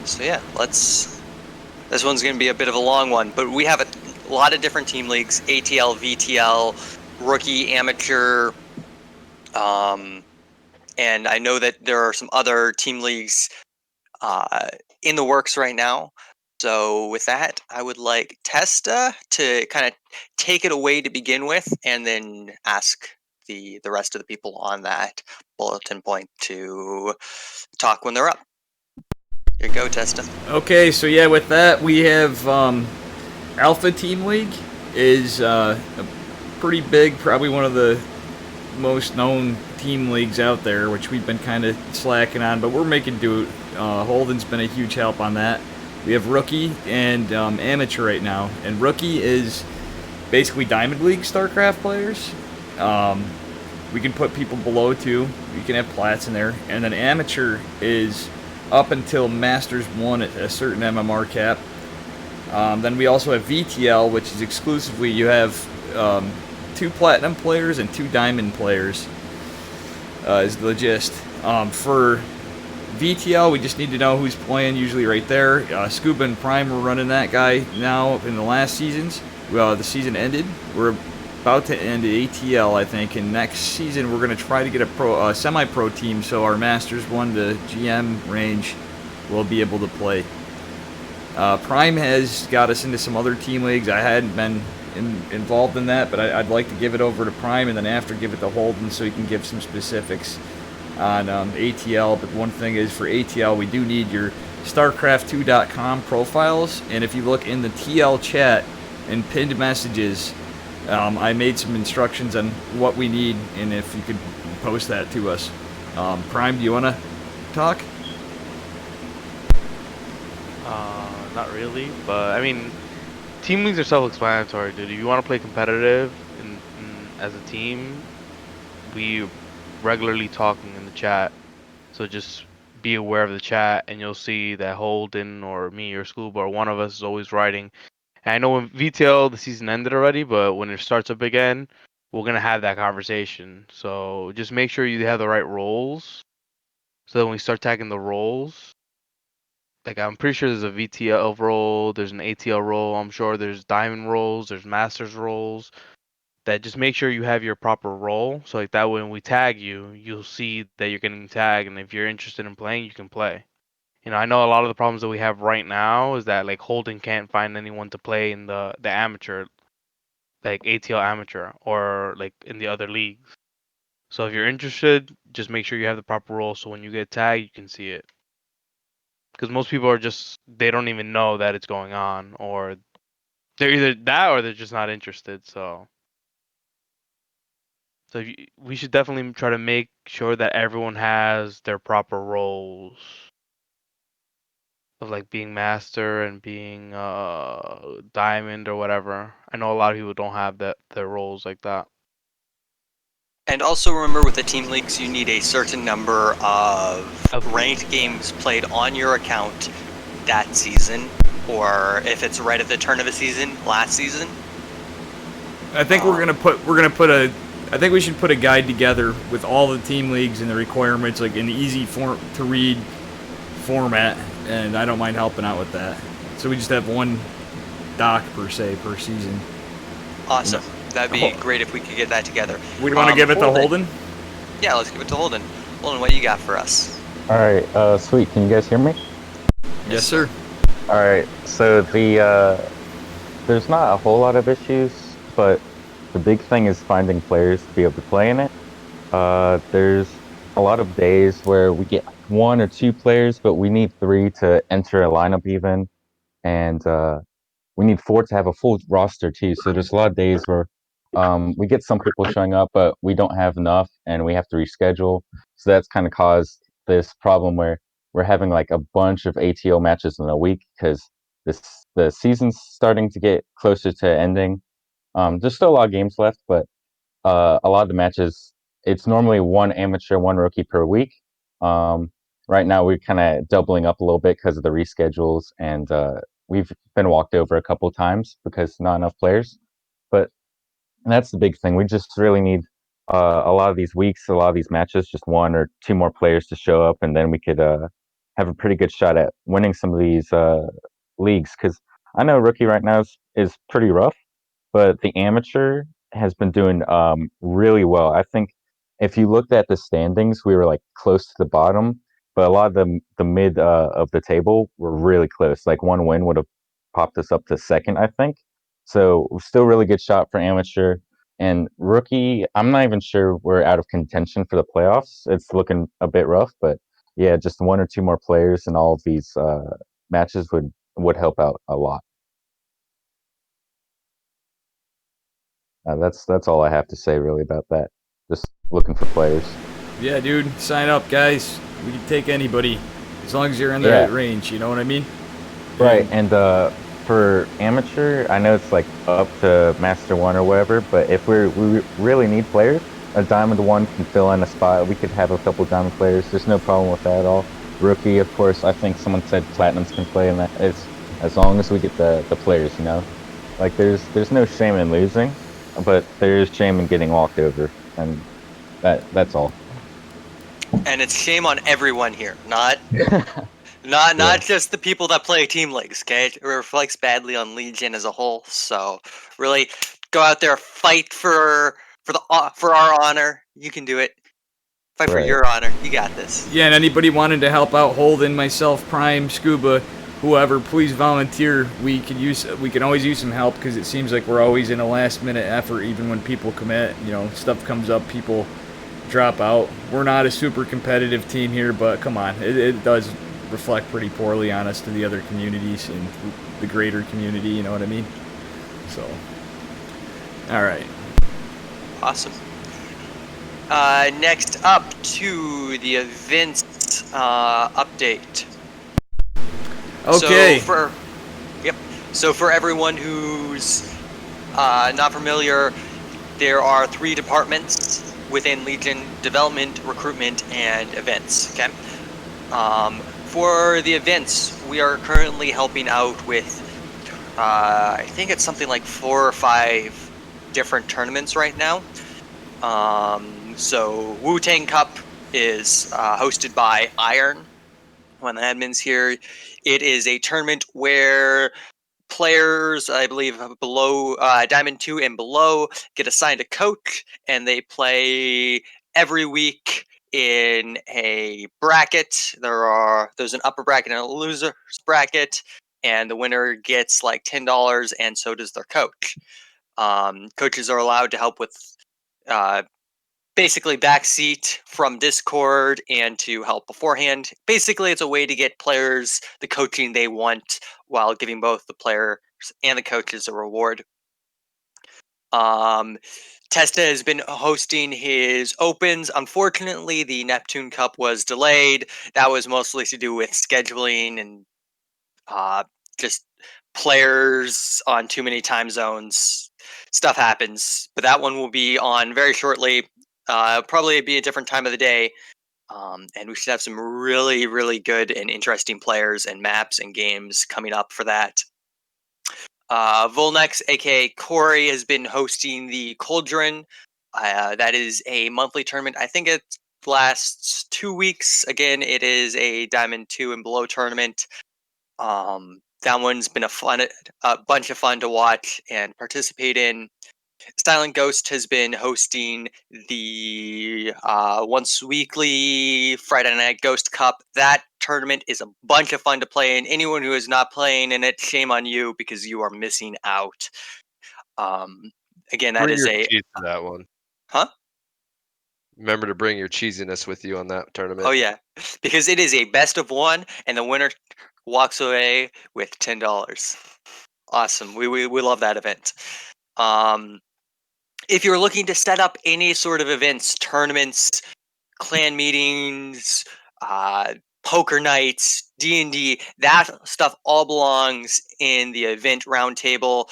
So yeah, this one's going to be a bit of a long one, but we have a lot of different team leagues: ATL, VTL, rookie, amateur, and I know that there are some other team leagues in the works right now. So with that, I would like Testa to kind of take it away to begin with, and then ask the rest of the people on that bulletin point to talk when they're up. Here you go, Testa. okay, so yeah, with that we have Alpha Team League is a pretty big, probably one of the most known team leagues out there, which we've been kind of slacking on, but we're making do. Holden's been a huge help on that. We have Rookie and Amateur right now, and Rookie is basically Diamond League StarCraft players. We can put people below too. You can have Plats in there, and then Amateur is up until Masters 1 at a certain MMR cap. Then we also have VTL, which is exclusively, you have 2 Platinum players and 2 Diamond players, is the gist. For VTL, we just need to know who's playing, usually right there. Scuba and Prime were running that guy now in the last seasons. Well, the season ended. We're about to end ATL, I think, and next season we're going to try to get a semi-pro team so our Masters 1 to GM range will be able to play. Prime has got us into some other team leagues. I hadn't been involved in that, but I'd like to give it over to Prime and then after give it to Holden so he can give some specifics on ATL. But one thing is, for ATL, we do need your StarCraft2.com profiles, and if you look in the TL chat and pinned messages, I made some instructions on what we need, and if you could post that to us. Prime, do you want to talk? Not really, but I mean, team leagues are self-explanatory, dude. If you want to play competitive as a team, we regularly talking in the chat, so just be aware of the chat, and you'll see that Holden or me or Scuba or one of us is always writing. And I know when VTL the season ended already, but when it starts up again, we're gonna have that conversation. So just make sure you have the right roles, so that when we start tagging the roles, like I'm pretty sure there's a VTL role, there's an ATL role, I'm sure there's Diamond roles, there's Masters roles. That just make sure you have your proper role, so like that when we tag you, you'll see that you're getting tagged, and if you're interested in playing, you can play. I know a lot of the problems that we have right now is that like Holden can't find anyone to play in the amateur, like ATL amateur, or like in the other leagues. So if you're interested, just make sure you have the proper role, so when you get tagged, you can see it. Because most people are they don't even know that it's going on, or they're either that or they're just not interested. So we should definitely try to make sure that everyone has their proper roles of like being master and being diamond or whatever. I know a lot of people don't have their roles like that. And also remember, with the team leagues, you need a certain number of ranked games played on your account that season, or if it's right at the turn of a season, last season. I think I think we should put a guide together with all the team leagues and the requirements, like an easy to read format, and I don't mind helping out with that. So we just have one doc per season. Awesome. That'd be great if we could get that together. We want to give it to Holden? Yeah, let's give it to Holden. Holden, what you got for us? Alright, sweet. Can you guys hear me? Yes, sir. Alright, so there's not a whole lot of issues, but the big thing is finding players to be able to play in it. There's a lot of days where we get 1 or 2 players, but we need 3 to enter a lineup even. and we need 4 to have a full roster too. So there's a lot of days where we get some people showing up, but we don't have enough, and we have to reschedule. So that's kind of caused this problem where we're having like a bunch of ATO matches in a week because the season's starting to get closer to ending. There's still a lot of games left, but a lot of the matches, it's normally 1 amateur, 1 rookie per week. Right now, we're kind of doubling up a little bit because of the reschedules, and we've been walked over a couple times because not enough players. But that's the big thing. We just really need a lot of these weeks, a lot of these matches, just 1 or 2 more players to show up, and then we could have a pretty good shot at winning some of these leagues. Because I know rookie right now is pretty rough, but the amateur has been doing really well. I think if you looked at the standings, we were like close to the bottom, but a lot of the mid of the table were really close. Like 1 win would have popped us up to second, I think. So still really good shot for amateur. And rookie, I'm not even sure we're out of contention for the playoffs. It's looking a bit rough, but yeah, just 1 or 2 more players in all of these matches would help out a lot. That's all I have to say really about that. Just looking for players. Yeah, dude, sign up, guys. We can take anybody as long as you're in the Yeah. right range. You know what I mean? Right, and for amateur, I know it's like up to Master 1 or whatever, but if we really need players, a Diamond 1 can fill in a spot. We could have a couple Diamond players. There's no problem with that at all. Rookie, of course, I think someone said Platinums can play in that. It's as long as we get the players, you know? Like there's no shame in losing, but there is shame in getting walked over, and that's all. And it's shame on everyone here, not Yeah. just the people that play team leagues. Okay, it reflects badly on Legion as a whole. So really, go out there, fight for our honor. You can do it. Fight for Right. your honor. You got this. Yeah, and anybody wanted to help out Holden, myself, Prime, Scuba, whoever, please volunteer. We can always use some help because it seems like we're always in a last minute effort, even when people commit. You know, stuff comes up, people drop out. We're not a super competitive team here, but come on, it does reflect pretty poorly on us to the other communities and the greater community. You know what I mean? So, all right. Awesome. Next up to the events update. Okay. So for everyone who's not familiar, there are 3 departments within Legion: development, recruitment, and events. Okay. For the events, we are currently helping out with I think it's something like 4 or 5 different tournaments right now. So Wu-Tang Cup is hosted by Iron, one of the admins here. It is a tournament where players, I believe, below Diamond 2 and below get assigned a coach, and they play every week in a bracket. There's an upper bracket and a loser's bracket, and the winner gets like $10, and so does their coach. Coaches are allowed to help with basically backseat from Discord and to help beforehand. Basically, it's a way to get players the coaching they want while giving both the players and the coaches a reward. Testa has been hosting his opens. Unfortunately, the Neptune Cup was delayed. That was mostly to do with scheduling and just players on too many time zones. Stuff happens, but that one will be on very shortly. Probably be a different time of the day, and we should have some really, really good and interesting players and maps and games coming up for that. Volnex, aka Corey, has been hosting the Cauldron. That is a monthly tournament. I think it lasts 2 weeks. Again, it is a Diamond 2 and below tournament. That one's been a bunch of fun to watch and participate in. Silent Ghost has been hosting the once weekly Friday Night Ghost Cup. That tournament is a bunch of fun to play in. Anyone who is not playing in it, shame on you because you are missing out. Again, that Bring is your a cheese to that one. Huh? Remember to bring your cheesiness with you on that tournament. Oh yeah, because it is a best of 1, and the winner walks away with $10. Awesome. We love that event. If you're looking to set up any sort of events, tournaments, clan meetings, poker nights, D&D, that stuff all belongs in the event roundtable.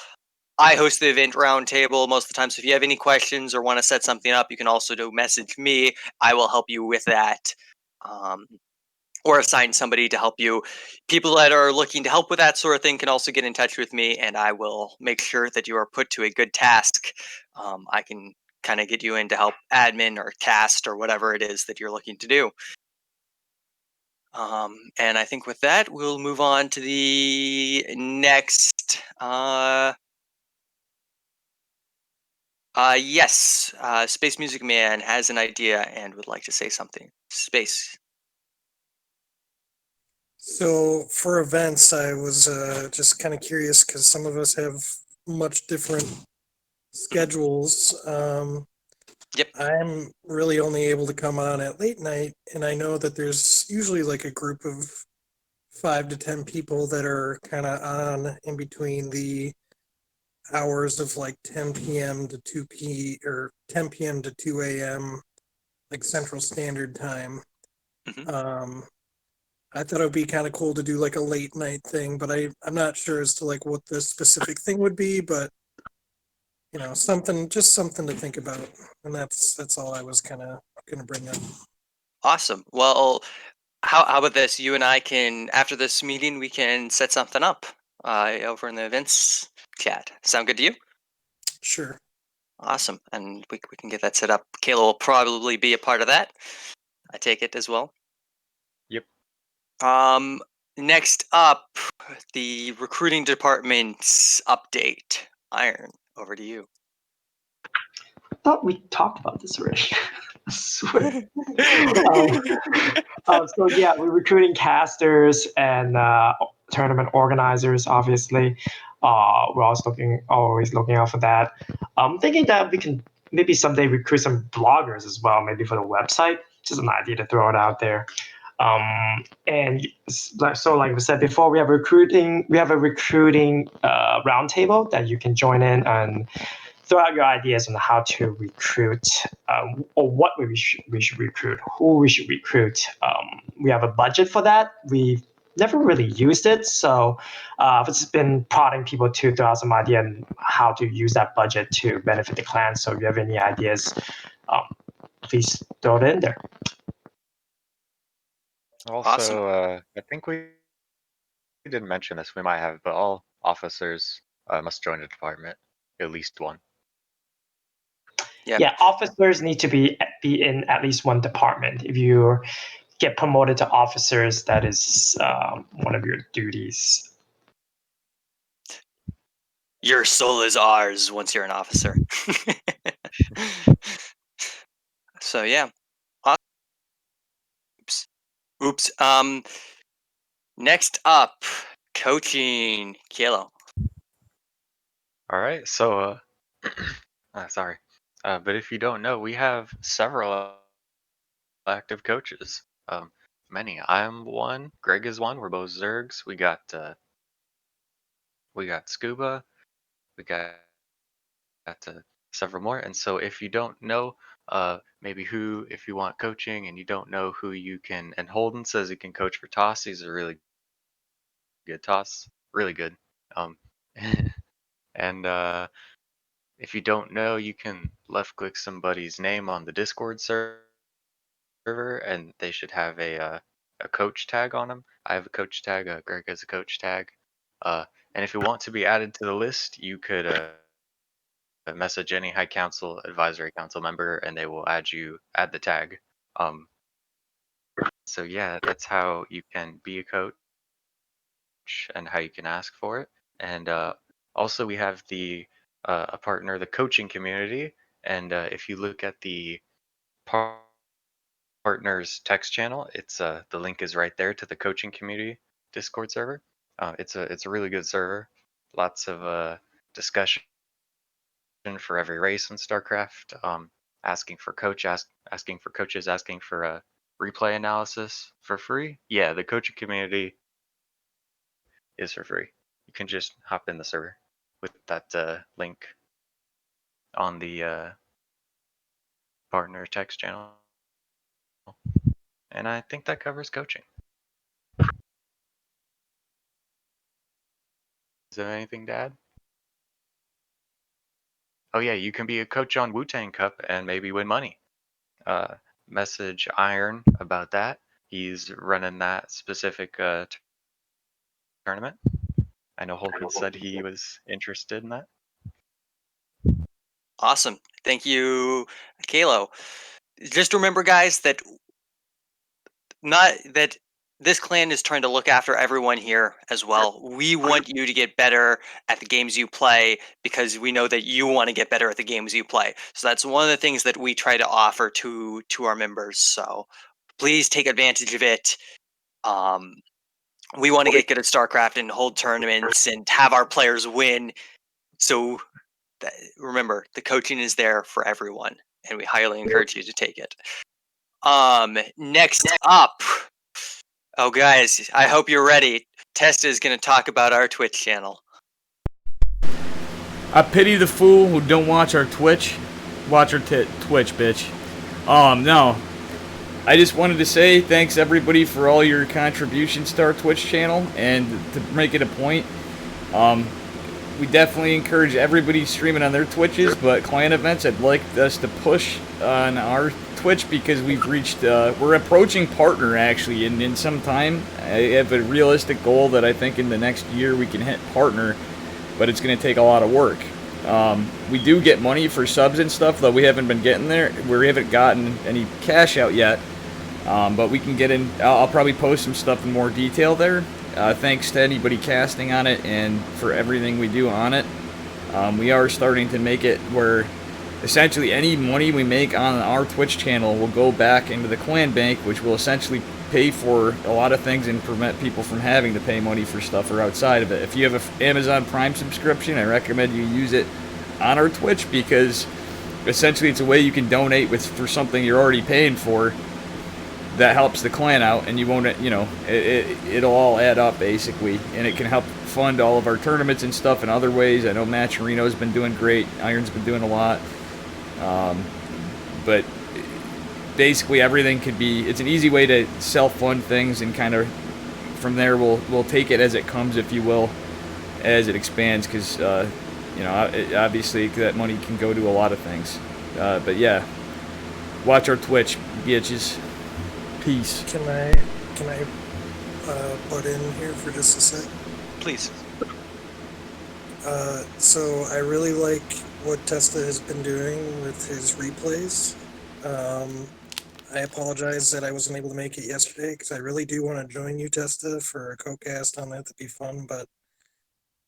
I host the event roundtable most of the time, so if you have any questions or want to set something up, you can also message me. I will help you with that. Or assign somebody to help you. People that are looking to help with that sort of thing can also get in touch with me, and I will make sure that you are put to a good task. I can kind of get you in to help admin or cast or whatever it is that you're looking to do. And I think with that, we'll move on to the next. Yes, Space Music Man has an idea and would like to say something. Space. So for events, I was just kind of curious because some of us have much different schedules. Yep. I'm really only able to come on at late night, and I know that there's usually like a group of 5 to 10 people that are kind of on in between the hours of like 10 p.m. to 2 p. or 10 p.m. to 2 a.m. like Central Standard Time. Mhm. I thought it would be kind of cool to do like a late night thing, but I'm not sure as to like what the specific thing would be, but you know, something to think about. And that's all I was kind of going to bring up. Awesome. Well, how about this? You and I can, after this meeting, we can set something up over in the events chat. Sound good to you? Sure. Awesome. And we can get that set up. Kayla will probably be a part of that. I take it as well. Yep. Next up, the recruiting department's update. Iron, over to you. I thought we talked about this already. I swear. So yeah, we're recruiting casters and tournament organizers. Obviously, we're always looking out for that. I'm thinking that we can maybe someday recruit some bloggers as well, maybe for the website. Just an idea to throw it out there. And so, like we said before, we have a recruiting roundtable that you can join in and throw out your ideas on how to recruit, or what we should recruit, who we should recruit. We have a budget for that. We've never really used it, so I've just been prodding people to throw out some idea on how to use that budget to benefit the clan. So if you have any ideas, please throw it in there. Also, I think we didn't mention this. We might have, but all officers must join the department, at least one. Yeah, officers need to be in at least one department. If you get promoted to officers, that is one of your duties. Your soul is ours once you're an officer. So yeah. Oops. Next up, coaching. Kilo. All right. So, sorry. But if you don't know, we have several active coaches. Many. I'm one. Greg is one. We're both Zergs. We got Scuba. We got several more. And so if you don't know, maybe if you want coaching and you don't know who you can, and Holden says he can coach for toss. He's a really good toss. Really good. And if you don't know, you can left click somebody's name on the Discord server and they should have a coach tag on them. I have a coach tag. Greg has a coach tag. And if you want to be added to the list, you could message any High Council Advisory Council member, and they will add the tag. So yeah, that's how you can be a coach and how you can ask for it. And also we have a partner, the coaching community. And if you look at the partners text channel, it's the link is right there to the coaching community Discord server. It's a really good server. Lots of discussion for every race in StarCraft. Asking for coaches, asking for replay analysis for free. Yeah, the coaching community is for free. You can just hop in the server with that link on the partner text channel. And I think that covers coaching. Is there anything to add? Oh yeah, you can be a coach on Wu-Tang Cup and maybe win money. Message Iron about that. He's running that specific tournament. I know Holden said he was interested in that. Awesome. Thank you, Kalo. Just remember, guys, that this clan is trying to look after everyone here as well. We want you to get better at the games you play because we know that you want to get better at the games you play. So that's one of the things that we try to offer to our members. So please take advantage of it. We want to get good at StarCraft and hold tournaments and have our players win. So remember, the coaching is there for everyone, and we highly encourage you to take it. Next up, oh guys, I hope you're ready. Testa is going to talk about our Twitch channel. I pity the fool who don't watch our Twitch. Watch our Twitch, bitch. No. I just wanted to say thanks everybody for all your contributions to our Twitch channel, and to make it a point, we definitely encourage everybody streaming on their Twitches, but clan events, I'd like us to push on our Twitch because we've reached, we're approaching partner actually in some time. I have a realistic goal that I think in the next year we can hit partner, but it's going to take a lot of work. We do get money for subs and stuff, though we haven't been getting there. We haven't gotten any cash out yet, but we can get in. I'll probably post some stuff in more detail there. Thanks to anybody casting on it and for everything we do on it. We are starting to make it where essentially any money we make on our Twitch channel will go back into the clan bank, which will essentially pay for a lot of things and prevent people from having to pay money for stuff or outside of it. If you have an Amazon Prime subscription, I recommend you use it on our Twitch because essentially it's a way you can donate for something you're already paying for that helps the clan out, and you won't, it'll all add up basically, and it can help fund all of our tournaments and stuff in other ways. I know Macherino's been doing great, Iron's been doing a lot, but basically everything could be, it's an easy way to self-fund things, and kind of from there we'll take it as it comes, if you will, as it expands, because obviously that money can go to a lot of things, but yeah, watch our Twitch, bitches. Peace. Can I butt in here for just a sec? Please. So I really like what Testa has been doing with his replays. I apologize that I wasn't able to make it yesterday because I really do want to join you, Testa, for a co-cast on that. That'd be fun. But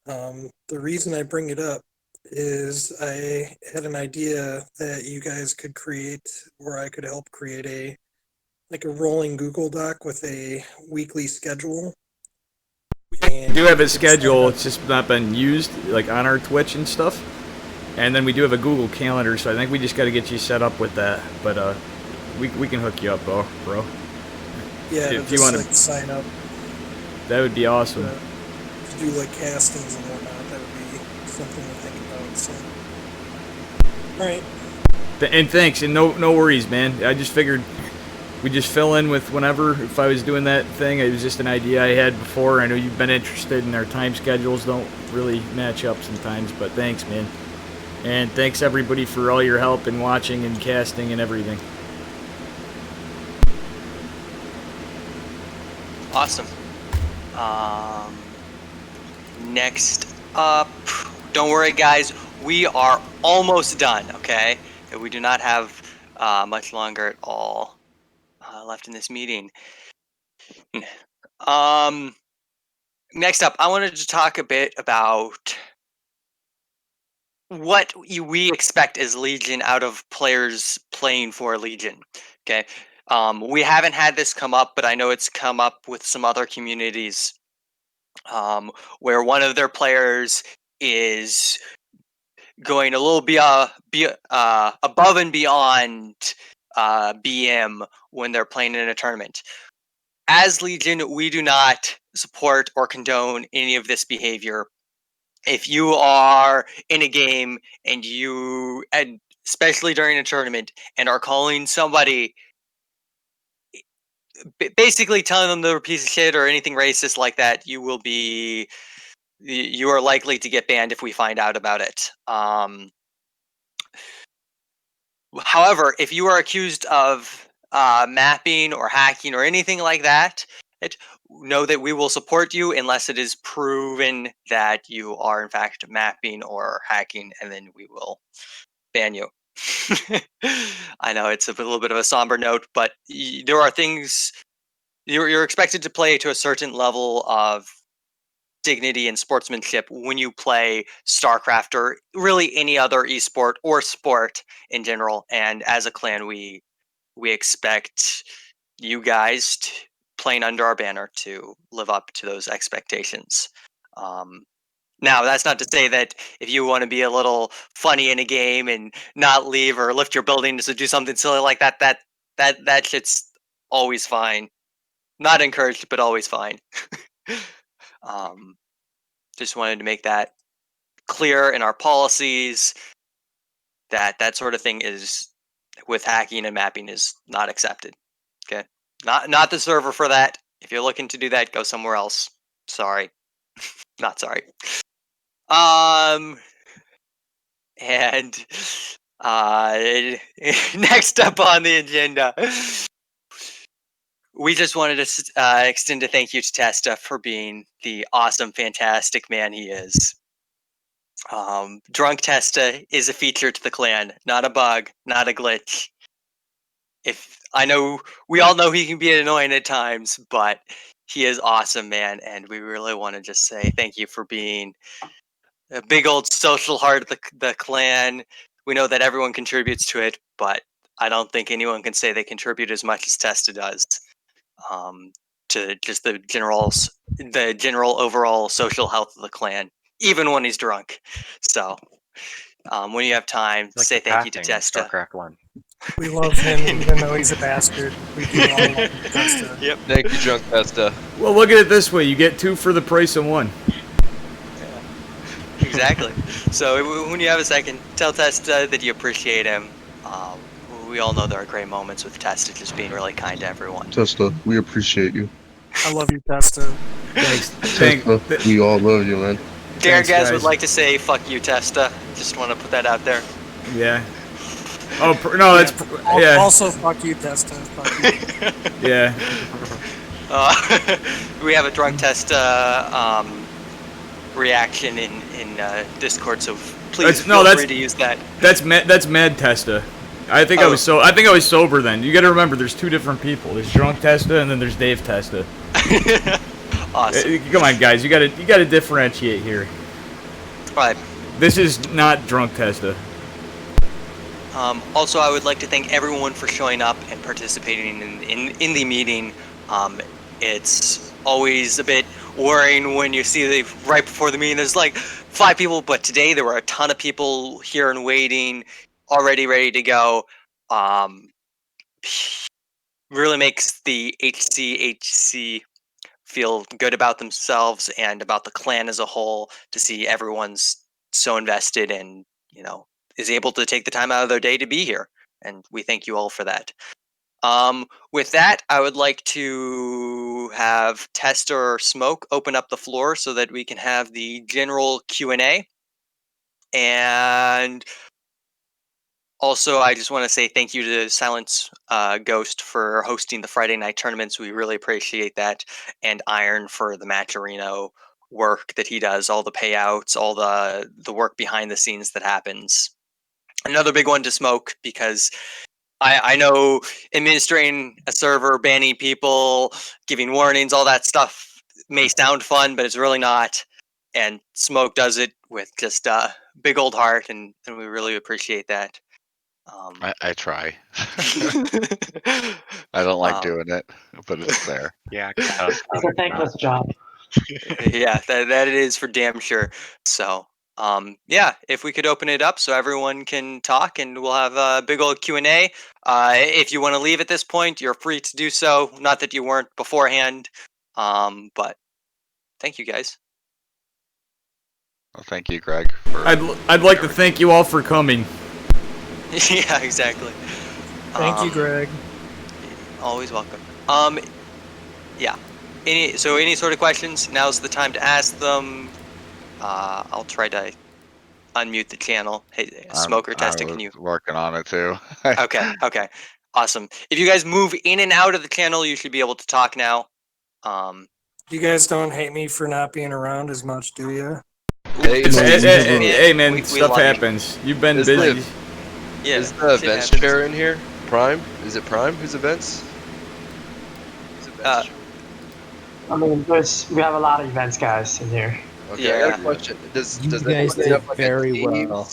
the reason I bring it up is I had an idea that you guys could create, or I could help create a rolling Google Doc with a weekly schedule. We do have a schedule, it's just not been used, like on our Twitch and stuff. And then we do have a Google Calendar, so I think we just got to get you set up with that. But we can hook you up, bro. Yeah, if you want to sign up. That would be awesome. To do like castings and whatnot, that would be something to think about. So, all right. And thanks, and no worries, man. I just figured we just fill in with whenever, if I was doing that thing. It was just an idea I had before. I know you've been interested, and our time schedules don't really match up sometimes, but thanks, man. And thanks everybody for all your help in watching and casting and everything. Awesome. Next up, don't worry guys, we are almost done, okay? We do not have much longer at all left in this meeting. Next up, I wanted to talk a bit about what we expect as Legion out of players playing for Legion. Okay, we haven't had this come up, but I know it's come up with some other communities where one of their players is going a little above and beyond BM when they're playing in a tournament. as Legion, we do not support or condone any of this behavior. If you are in a game and especially during a tournament, and are calling somebody, basically telling them they're a piece of shit or anything racist like that, you are likely to get banned if we find out about it. However, if you are accused of mapping or hacking or anything like that, know that we will support you unless it is proven that you are in fact mapping or hacking, and then we will ban you. I know it's a little bit of a somber note, but there are things you're expected to play to a certain level of dignity and sportsmanship when you play StarCraft or really any other esport or sport in general. And as a clan, we expect you guys playing under our banner to live up to those expectations. Now, that's not to say that if you want to be a little funny in a game and not leave or lift your buildings or do something silly like that, that shit's always fine. Not encouraged, but always fine. Just wanted to make that clear in our policies that sort of thing is, with hacking and mapping, is not accepted. Okay, not the server for that. If you're looking to do that, go somewhere else. Sorry, not sorry. And next up on the agenda, we just wanted to extend a thank you to Testa for being the awesome, fantastic man he is. Drunk Testa is a feature to the clan, not a bug, not a glitch. I know we all know he can be annoying at times, but he is awesome, man, and we really want to just say thank you for being a big old social heart of the clan. We know that everyone contributes to it, but I don't think anyone can say they contribute as much as Testa does to just the general overall social health of the clan, even when he's drunk. So when you have time, Like say the thank you to passing in Testa. StarCraft 1. We love him, even though he's a bastard. We do all love Testa. Yep. Thank you, Drunk Testa. Well, look at it this way: you get 2 for the price of 1. Exactly. So when you have a second, tell Testa that you appreciate him. We all know there are great moments with Testa just being really kind to everyone. Testa, we appreciate you. I love you, Testa. Thanks. Testa, we all love you, man. Darren Gaz guys. would like to say "fuck you, Testa." Just want to put that out there. Yeah. Oh no, that's yeah. Also, fuck you, Testa. Fuck you. Yeah. We have a drunk Testa reaction in Discord, so please feel free to use that. That's Mad Testa. I think I was sober then. You got to remember, there's 2 different people. There's Drunk Testa and then there's Dave Testa. Awesome. Come on, guys. You got to differentiate here. Right. This is not Drunk Testa. Also, I would like to thank everyone for showing up and participating in the meeting. It's always a bit worrying when you see right before the meeting there's like 5 people, but today there were a ton of people here and waiting, already ready to go. Really makes the HC feel good about themselves and about the clan as a whole to see everyone's so invested and, is able to take the time out of their day to be here. And we thank you all for that. With that, I would like to have Testa or Smoke open up the floor so that we can have the general Q&A. And also, I just want to say thank you to Silence Ghost for hosting the Friday night tournaments. We really appreciate that. And Iron for the Matcherino work that he does, all the payouts, all the work behind the scenes that happens. Another big one to Smoke, because I know administrating a server, banning people, giving warnings, all that stuff may sound fun, but it's really not. And Smoke does it with just a big old heart, and we really appreciate that. I try. I don't like doing it, but it's there. Yeah, It's a thankless job. Yeah, that it is for damn sure. So yeah, if we could open it up so everyone can talk, and we'll have a big old Q&A. If you want to leave at this point, you're free to do so. Not that you weren't beforehand, but thank you guys. Well, thank you, Greg. For I'd like to thank you all for coming. Yeah, exactly. Thank you, Greg. Always welcome. Yeah. Any sort of questions? Now's the time to ask them. I'll try to unmute the channel. Hey, Smoker, Testa, can you? Working on it too. Okay. Awesome. If you guys move in and out of the channel, you should be able to talk now. You guys don't hate me for not being around as much, do you? Hey, man, we stuff love you. happens. You've been Is busy. Yeah. Is the shit events happens. chair in here? Prime? Is it Prime? Who's events? Who's events chair? I mean, we have a lot of events guys in here. Okay, I got a question. Does guys anybody did have like very a teams, well.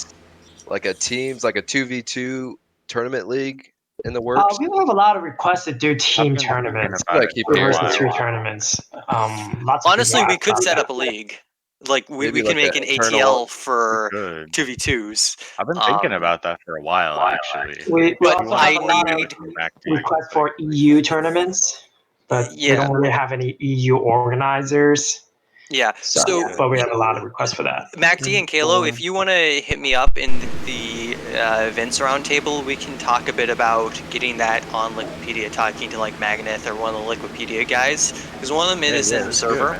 like a 2v2 tournament league in the works? We have a lot of requests to do team been thinking tournaments. about it keep for a hearing Versus while. two tournaments. Lots of Honestly, people we ask could about set that. up a league. Like we Maybe can like make a an internal- ATL for Good. 2v2s. I've been thinking about that for a while, actually. We But also I have a lot of need- requests for EU tournaments, but we don't really have any EU organizers. Yeah. So But we have a lot of requests for that. MacD and Kalo, if you want to hit me up in the events roundtable, we can talk a bit about getting that on Liquipedia, talking to like Magneth or one of the Liquipedia guys, because one of them is in the server.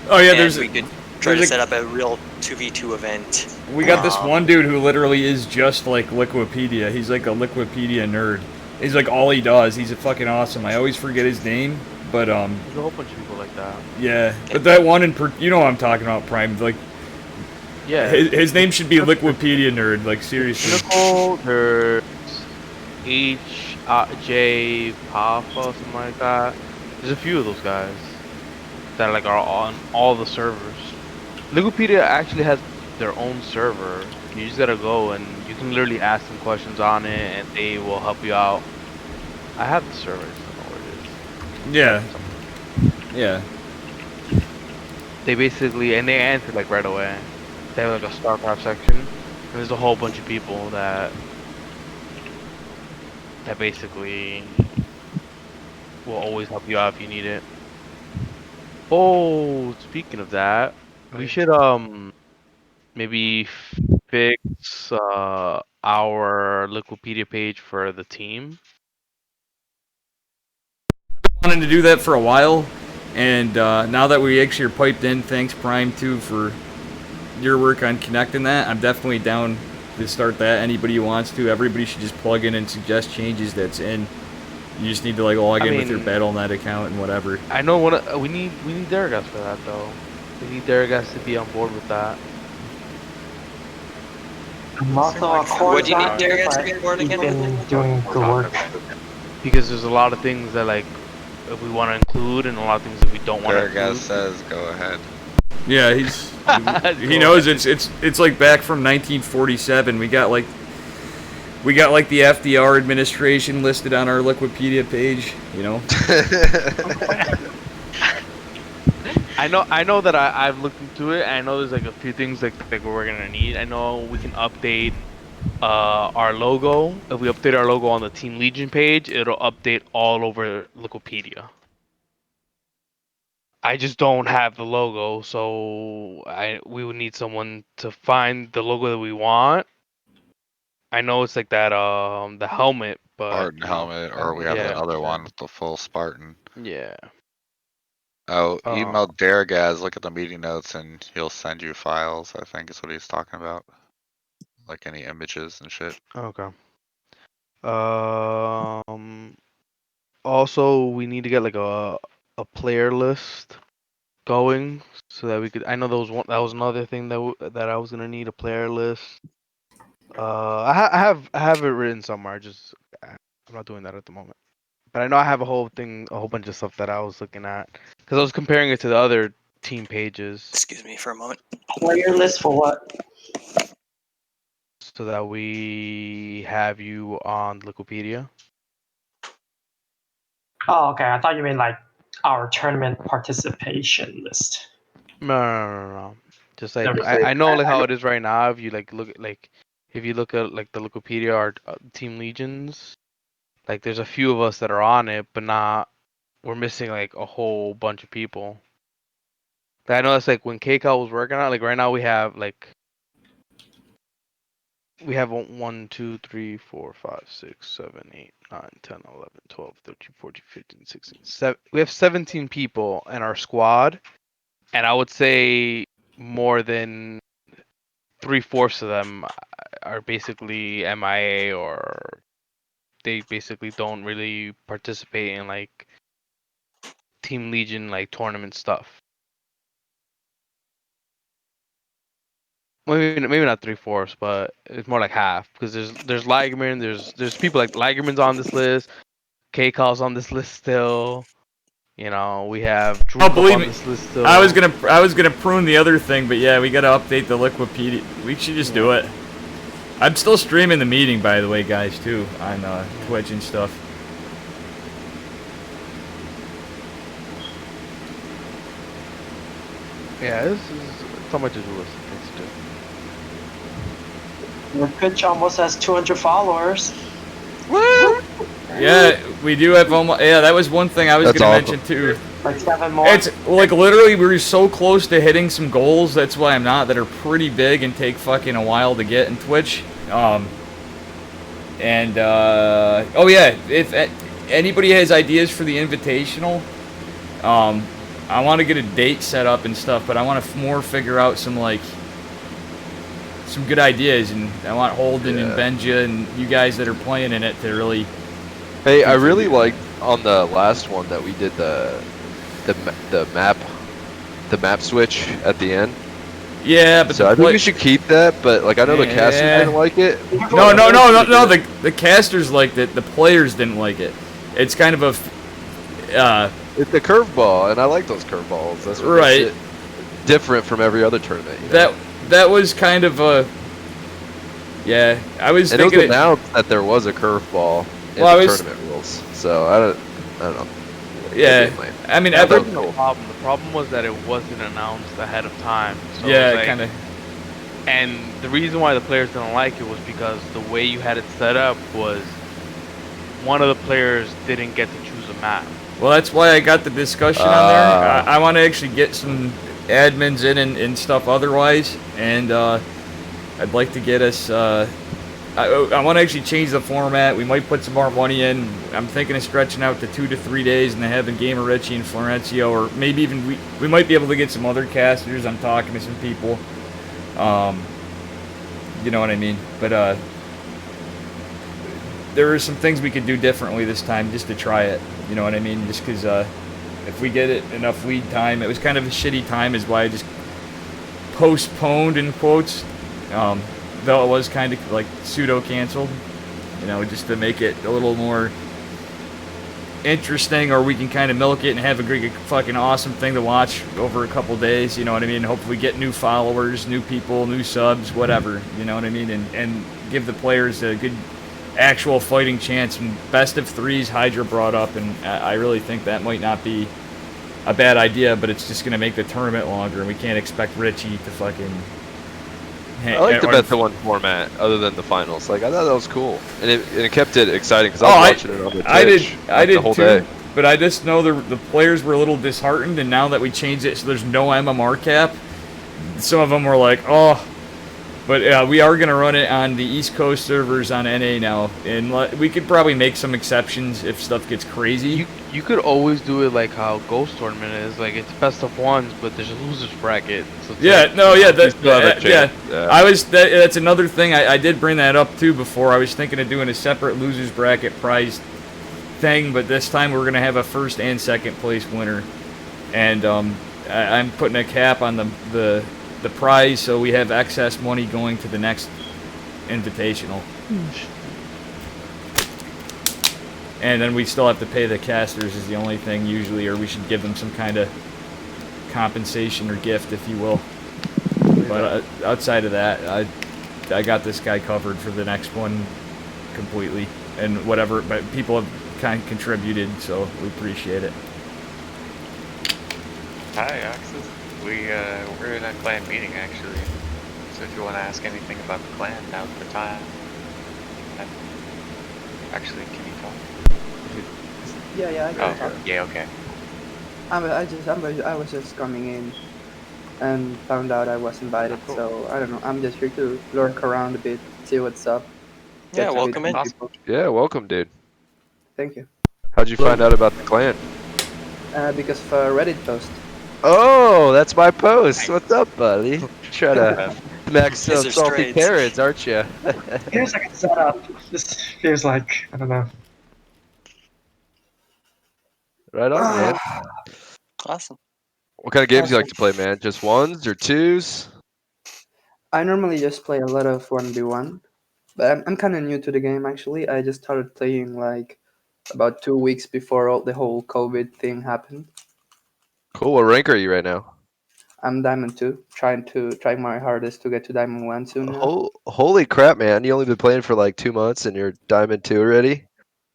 Oh yeah, and we could try to there's set up a real 2v2 event. We got this one dude who literally is just like Liquipedia. He's like a Liquipedia nerd. He's like all he does. He's a fucking awesome. I always forget his name, but There's a whole bunch of people like that. yeah. But that one you know what I'm talking about, Prime. Like, Yeah. his name should be Liquipedia nerd. Like seriously. Pinnacle, there's J Papa, something like that. There's a few of those guys that like are on all the servers. Liquipedia actually has their own server. You just gotta go and you can literally ask them questions on it, and they will help you out. I have the server. I just don't know where it is. Yeah. Yeah. They basically and they answer like right away. They have like a StarCraft section, and there's a whole bunch of people that basically will always help you out if you need it. Oh, speaking of that, we should maybe fix our Liquipedia page for the team. Wanted to do that for a while, and now that we actually are piped in, thanks Prime too for your work on connecting that. I'm definitely down to start that. Anybody who wants to, everybody should just plug in and suggest changes that's in. You just need to like log in with your Battle.net account and whatever. I know we need Daragas for that though. We need Daragas to be on board with that. I'm also a core What do you need doctor, Daragas to but be on board he's again? been doing good work. Because there's a lot of things that like if we want to include and a lot of things that we don't want to Daragas include. says go ahead. Yeah, he knows it's like back from 1947. We got like the FDR administration listed on our Liquipedia page, you know. I know that I've looked into it. And I know there's like a few things like we're gonna need. I know we can update our logo. If we update our logo on the Team Legion page, it'll update all over Liquipedia. I just don't have the logo, so we would need someone to find the logo that we want. I know it's like that the helmet, but Spartan helmet, or we have yeah. the other one with the full Spartan. Yeah. Oh, email Daragaz, look at the meeting notes, and he'll send you files, I think is what he's talking about. Like any images and shit. Okay. Also, we need to get like a player list going so that we could. I know that was another thing that I was gonna need a player list. I have it written somewhere. I'm not doing that at the moment. But I know I have a whole bunch of stuff that I was looking at because I was comparing it to the other team pages. Excuse me for a moment. Player list for what? So that we have you on Liquipedia. Oh, okay. I thought you mean like our tournament participation list. No. Just like I know like how it is right now. If you like look at like if you look at like the Wikipedia or Team Legions, like there's a few of us that are on it, but not. We're missing like a whole bunch of people. I know that's like when KCAL was working on it, like right now we have 1, 2, 3, 4, 5, 6, 7, 8, 9, 10, 11, 12, 13, 14, 15, 16, 17. We have 17 people in our squad, and I would say more than 3/4 of them are basically MIA, or they basically don't really participate in like Team Legion like tournament stuff. Maybe not 3/4, but it's more like half, because there's Lagerman, there's people like Lagerman's on this list, KCAL's on this list still. You know, we have Drew Oh, believe on me, this list still. I was gonna prune the other thing, but yeah, we gotta update the Liquipedia. We should just do it. I'm still streaming the meeting, by the way, guys, too, on Twitch and stuff. Yeah, it's on my to-do list. Things to do. Your pitch almost has 200 followers. Woo! Yeah, we do have almost. Yeah, that was one thing I was gonna mention too. Like 7 more. It's like literally we were so close to hitting some goals. That's why I'm not, that are pretty big and take fucking a while to get in Twitch. Oh yeah, if anybody has ideas for the invitational, I want to get a date set up and stuff, but I want to more figure out some good ideas, and I want Holden and Benja and you guys that are playing in it to really. Hey, I really liked on the last one that we did the map switch at the end. Yeah, but so I think we should keep that. But like I know the casters didn't like it. No. The casters liked it. The players didn't like it. It's kind of a. It's a curveball, and I like those curveballs. That's what right. makes it different from every other tournament. You know? That was kind of a. Yeah, I was and thinking. It was announced that there was a curveball in the tournament rules, so I don't know. Yeah, I mean, that wasn't the problem. The problem was that it wasn't announced ahead of time. So yeah, like, kind of. And the reason why the players didn't like it was because the way you had it set up was one of the players didn't get to choose a map. Well, that's why I got the discussion on there. I want to actually get some admins in and stuff otherwise, and I'd like to get us. I want to actually change the format. We might put some more money in. I'm thinking of stretching out to 2 to 3 days and having Gamer Richie and Florencio, or maybe even we might be able to get some other casters. I'm talking to some people. You know what I mean? But there are some things we could do differently this time just to try it. You know what I mean? Just because if we get it enough lead time, it was kind of a shitty time is why I just postponed in quotes. Though it was kind of like pseudo canceled, you know, just to make it a little more interesting, or we can kind of milk it and have a great fucking awesome thing to watch over a couple days, you know what I mean? Hopefully get new followers, new people, new subs, whatever, you know what I mean? And give the players a good actual fighting chance. And best of threes Hydra brought up, and I really think that might not be a bad idea, but it's just going to make the tournament longer, and we can't expect Richie to fucking... I like the best of one format, other than the finals. Like I thought that was cool, and it kept it exciting because I was watching it on the Twitch I did the whole too, day. but I just know the players were a little disheartened, and now that we changed it so there's no MMR cap, some of them were like, oh. But we are gonna run it on the East Coast servers on NA now, and we could probably make some exceptions if stuff gets crazy. You could always do it like how Ghost Tournament is, like it's best of ones, but there's a losers bracket. So that's another thing. I did bring that up too before. I was thinking of doing a separate losers bracket prize thing, but this time we're gonna have a first and second place winner, and I'm putting a cap on the prize, so we have excess money going to the next invitational. And then we still have to pay the casters is the only thing usually, or we should give them some kind of compensation or gift, if you will. But outside of that, I got this guy covered for the next one completely, and whatever. But people have kind of contributed, so we appreciate it. Hi, Axis. We're in a clan meeting actually. So if you want to ask anything about the clan, now's the time. Actually, can you talk? Yeah, I can talk. Oh, yeah, okay. I was just coming in and found out I was invited, so I don't know. I'm just here to lurk around a bit, see what's up. Yeah, get to meet welcome some in. people. Yeah, welcome, dude. Thank you. How'd you find out about the clan? Because of a Reddit post. Oh, that's my post. What's up, buddy? Try to smack some These are salty straights. carrots, aren't you? Feels like a setup. This feels like, I don't know. Right on, man. Awesome. What kind of games do you like to play, man? Just ones or twos? I normally just play a lot of 1v1, but I'm kind of new to the game actually. I just started playing like about 2 weeks before all the whole COVID thing happened. Cool. What rank are you right now? I'm Diamond 2, trying my hardest to get to Diamond 1 soon now. Holy crap, man! You only been playing for like 2 months and you're Diamond 2 already?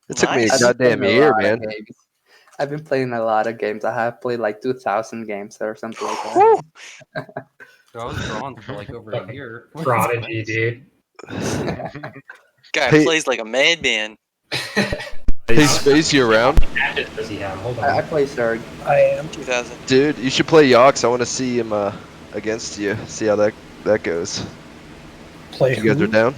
It took me a Nice. I've been goddamn playing a year, lot of man. games. I've been playing a lot of games. I have played like 2,000 games or something like that. So I was bronze for like over a year. Prodigy, dude. Guy Hey. plays like a madman. Hey, Space, you around? Does he have? Hold I play Zerg. I am. 2000. Dude, you should play Yox. I want to see him against you. See how that goes. Play You guys who? are down?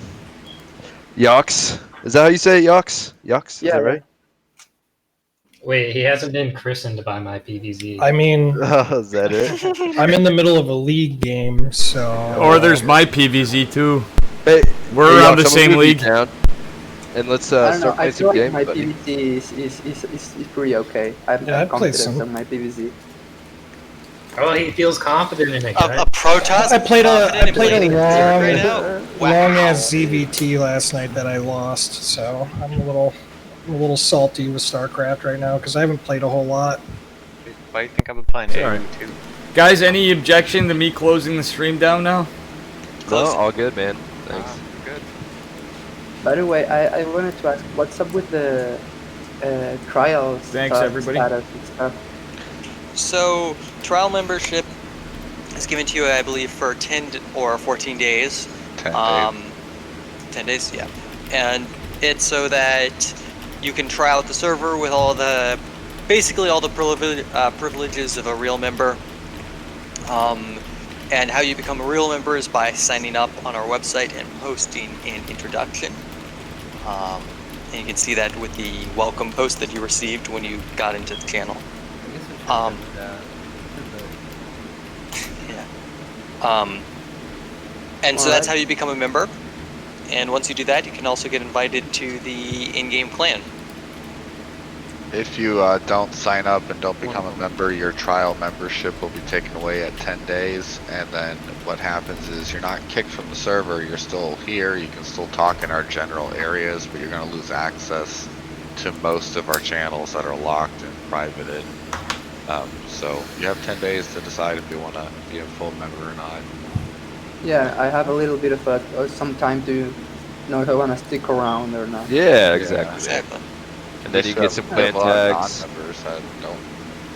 Yox. Is that how you say it, Yox? Yox? Is Yeah, that right? Wait, he hasn't been christened by my PVZ. I mean, Oh, is that it? I'm in the middle of a league game, so. Or there's my PVZ too. Hey, We're hey, around Yox, the I'm same gonna move you league. down, and let's I don't know. start I playing feel some like games, my buddy. PVZ is pretty okay. I'm Yeah, I've played confident some. on my PVZ. Oh, he feels confident in it, A guys. Protoss. I played a confident in playing Zerg right now? long ass ZVT last night that I lost, so I'm a little salty with StarCraft right now because I haven't played a whole lot. Why do you think I've been playing Sorry. AU too? Guys, any objection to me closing the stream down now? No, all good, man. Thanks. Good. By the way, I wanted to ask, what's up with the trials? Thanks, everybody. Status and stuff? So, trial membership is given to you, I believe, for 10 or 14 days. 10 days. 10 days, yeah. And it's so that you can try out the server with basically all the privileges of a real member. And how you become a real member is by signing up on our website and posting an introduction. And you can see that with the welcome post that you received when you got into the channel. And so that's how you become a member. And once you do that, you can also get invited to the in-game clan. If you don't sign up and don't become a member, your trial membership will be taken away at 10 days. And then what happens is you're not kicked from the server. You're still here. You can still talk in our general areas, but you're going to lose access to most of our channels that are locked and privated. So you have 10 days to decide if you want to be a full member or not. Yeah, I have a little bit of some time to know if I want to stick around or not. Yeah, exactly. Exactly. And then you get some We have clan a lot of tags. non-members that don't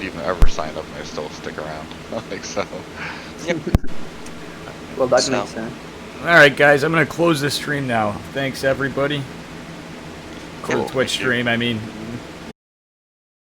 even ever sign up and they still stick around. Like so. Well, that So- makes sense. Alright, guys, I'm going to close this stream now. Thanks, everybody. For Cool, the Twitch thank you. stream, I mean,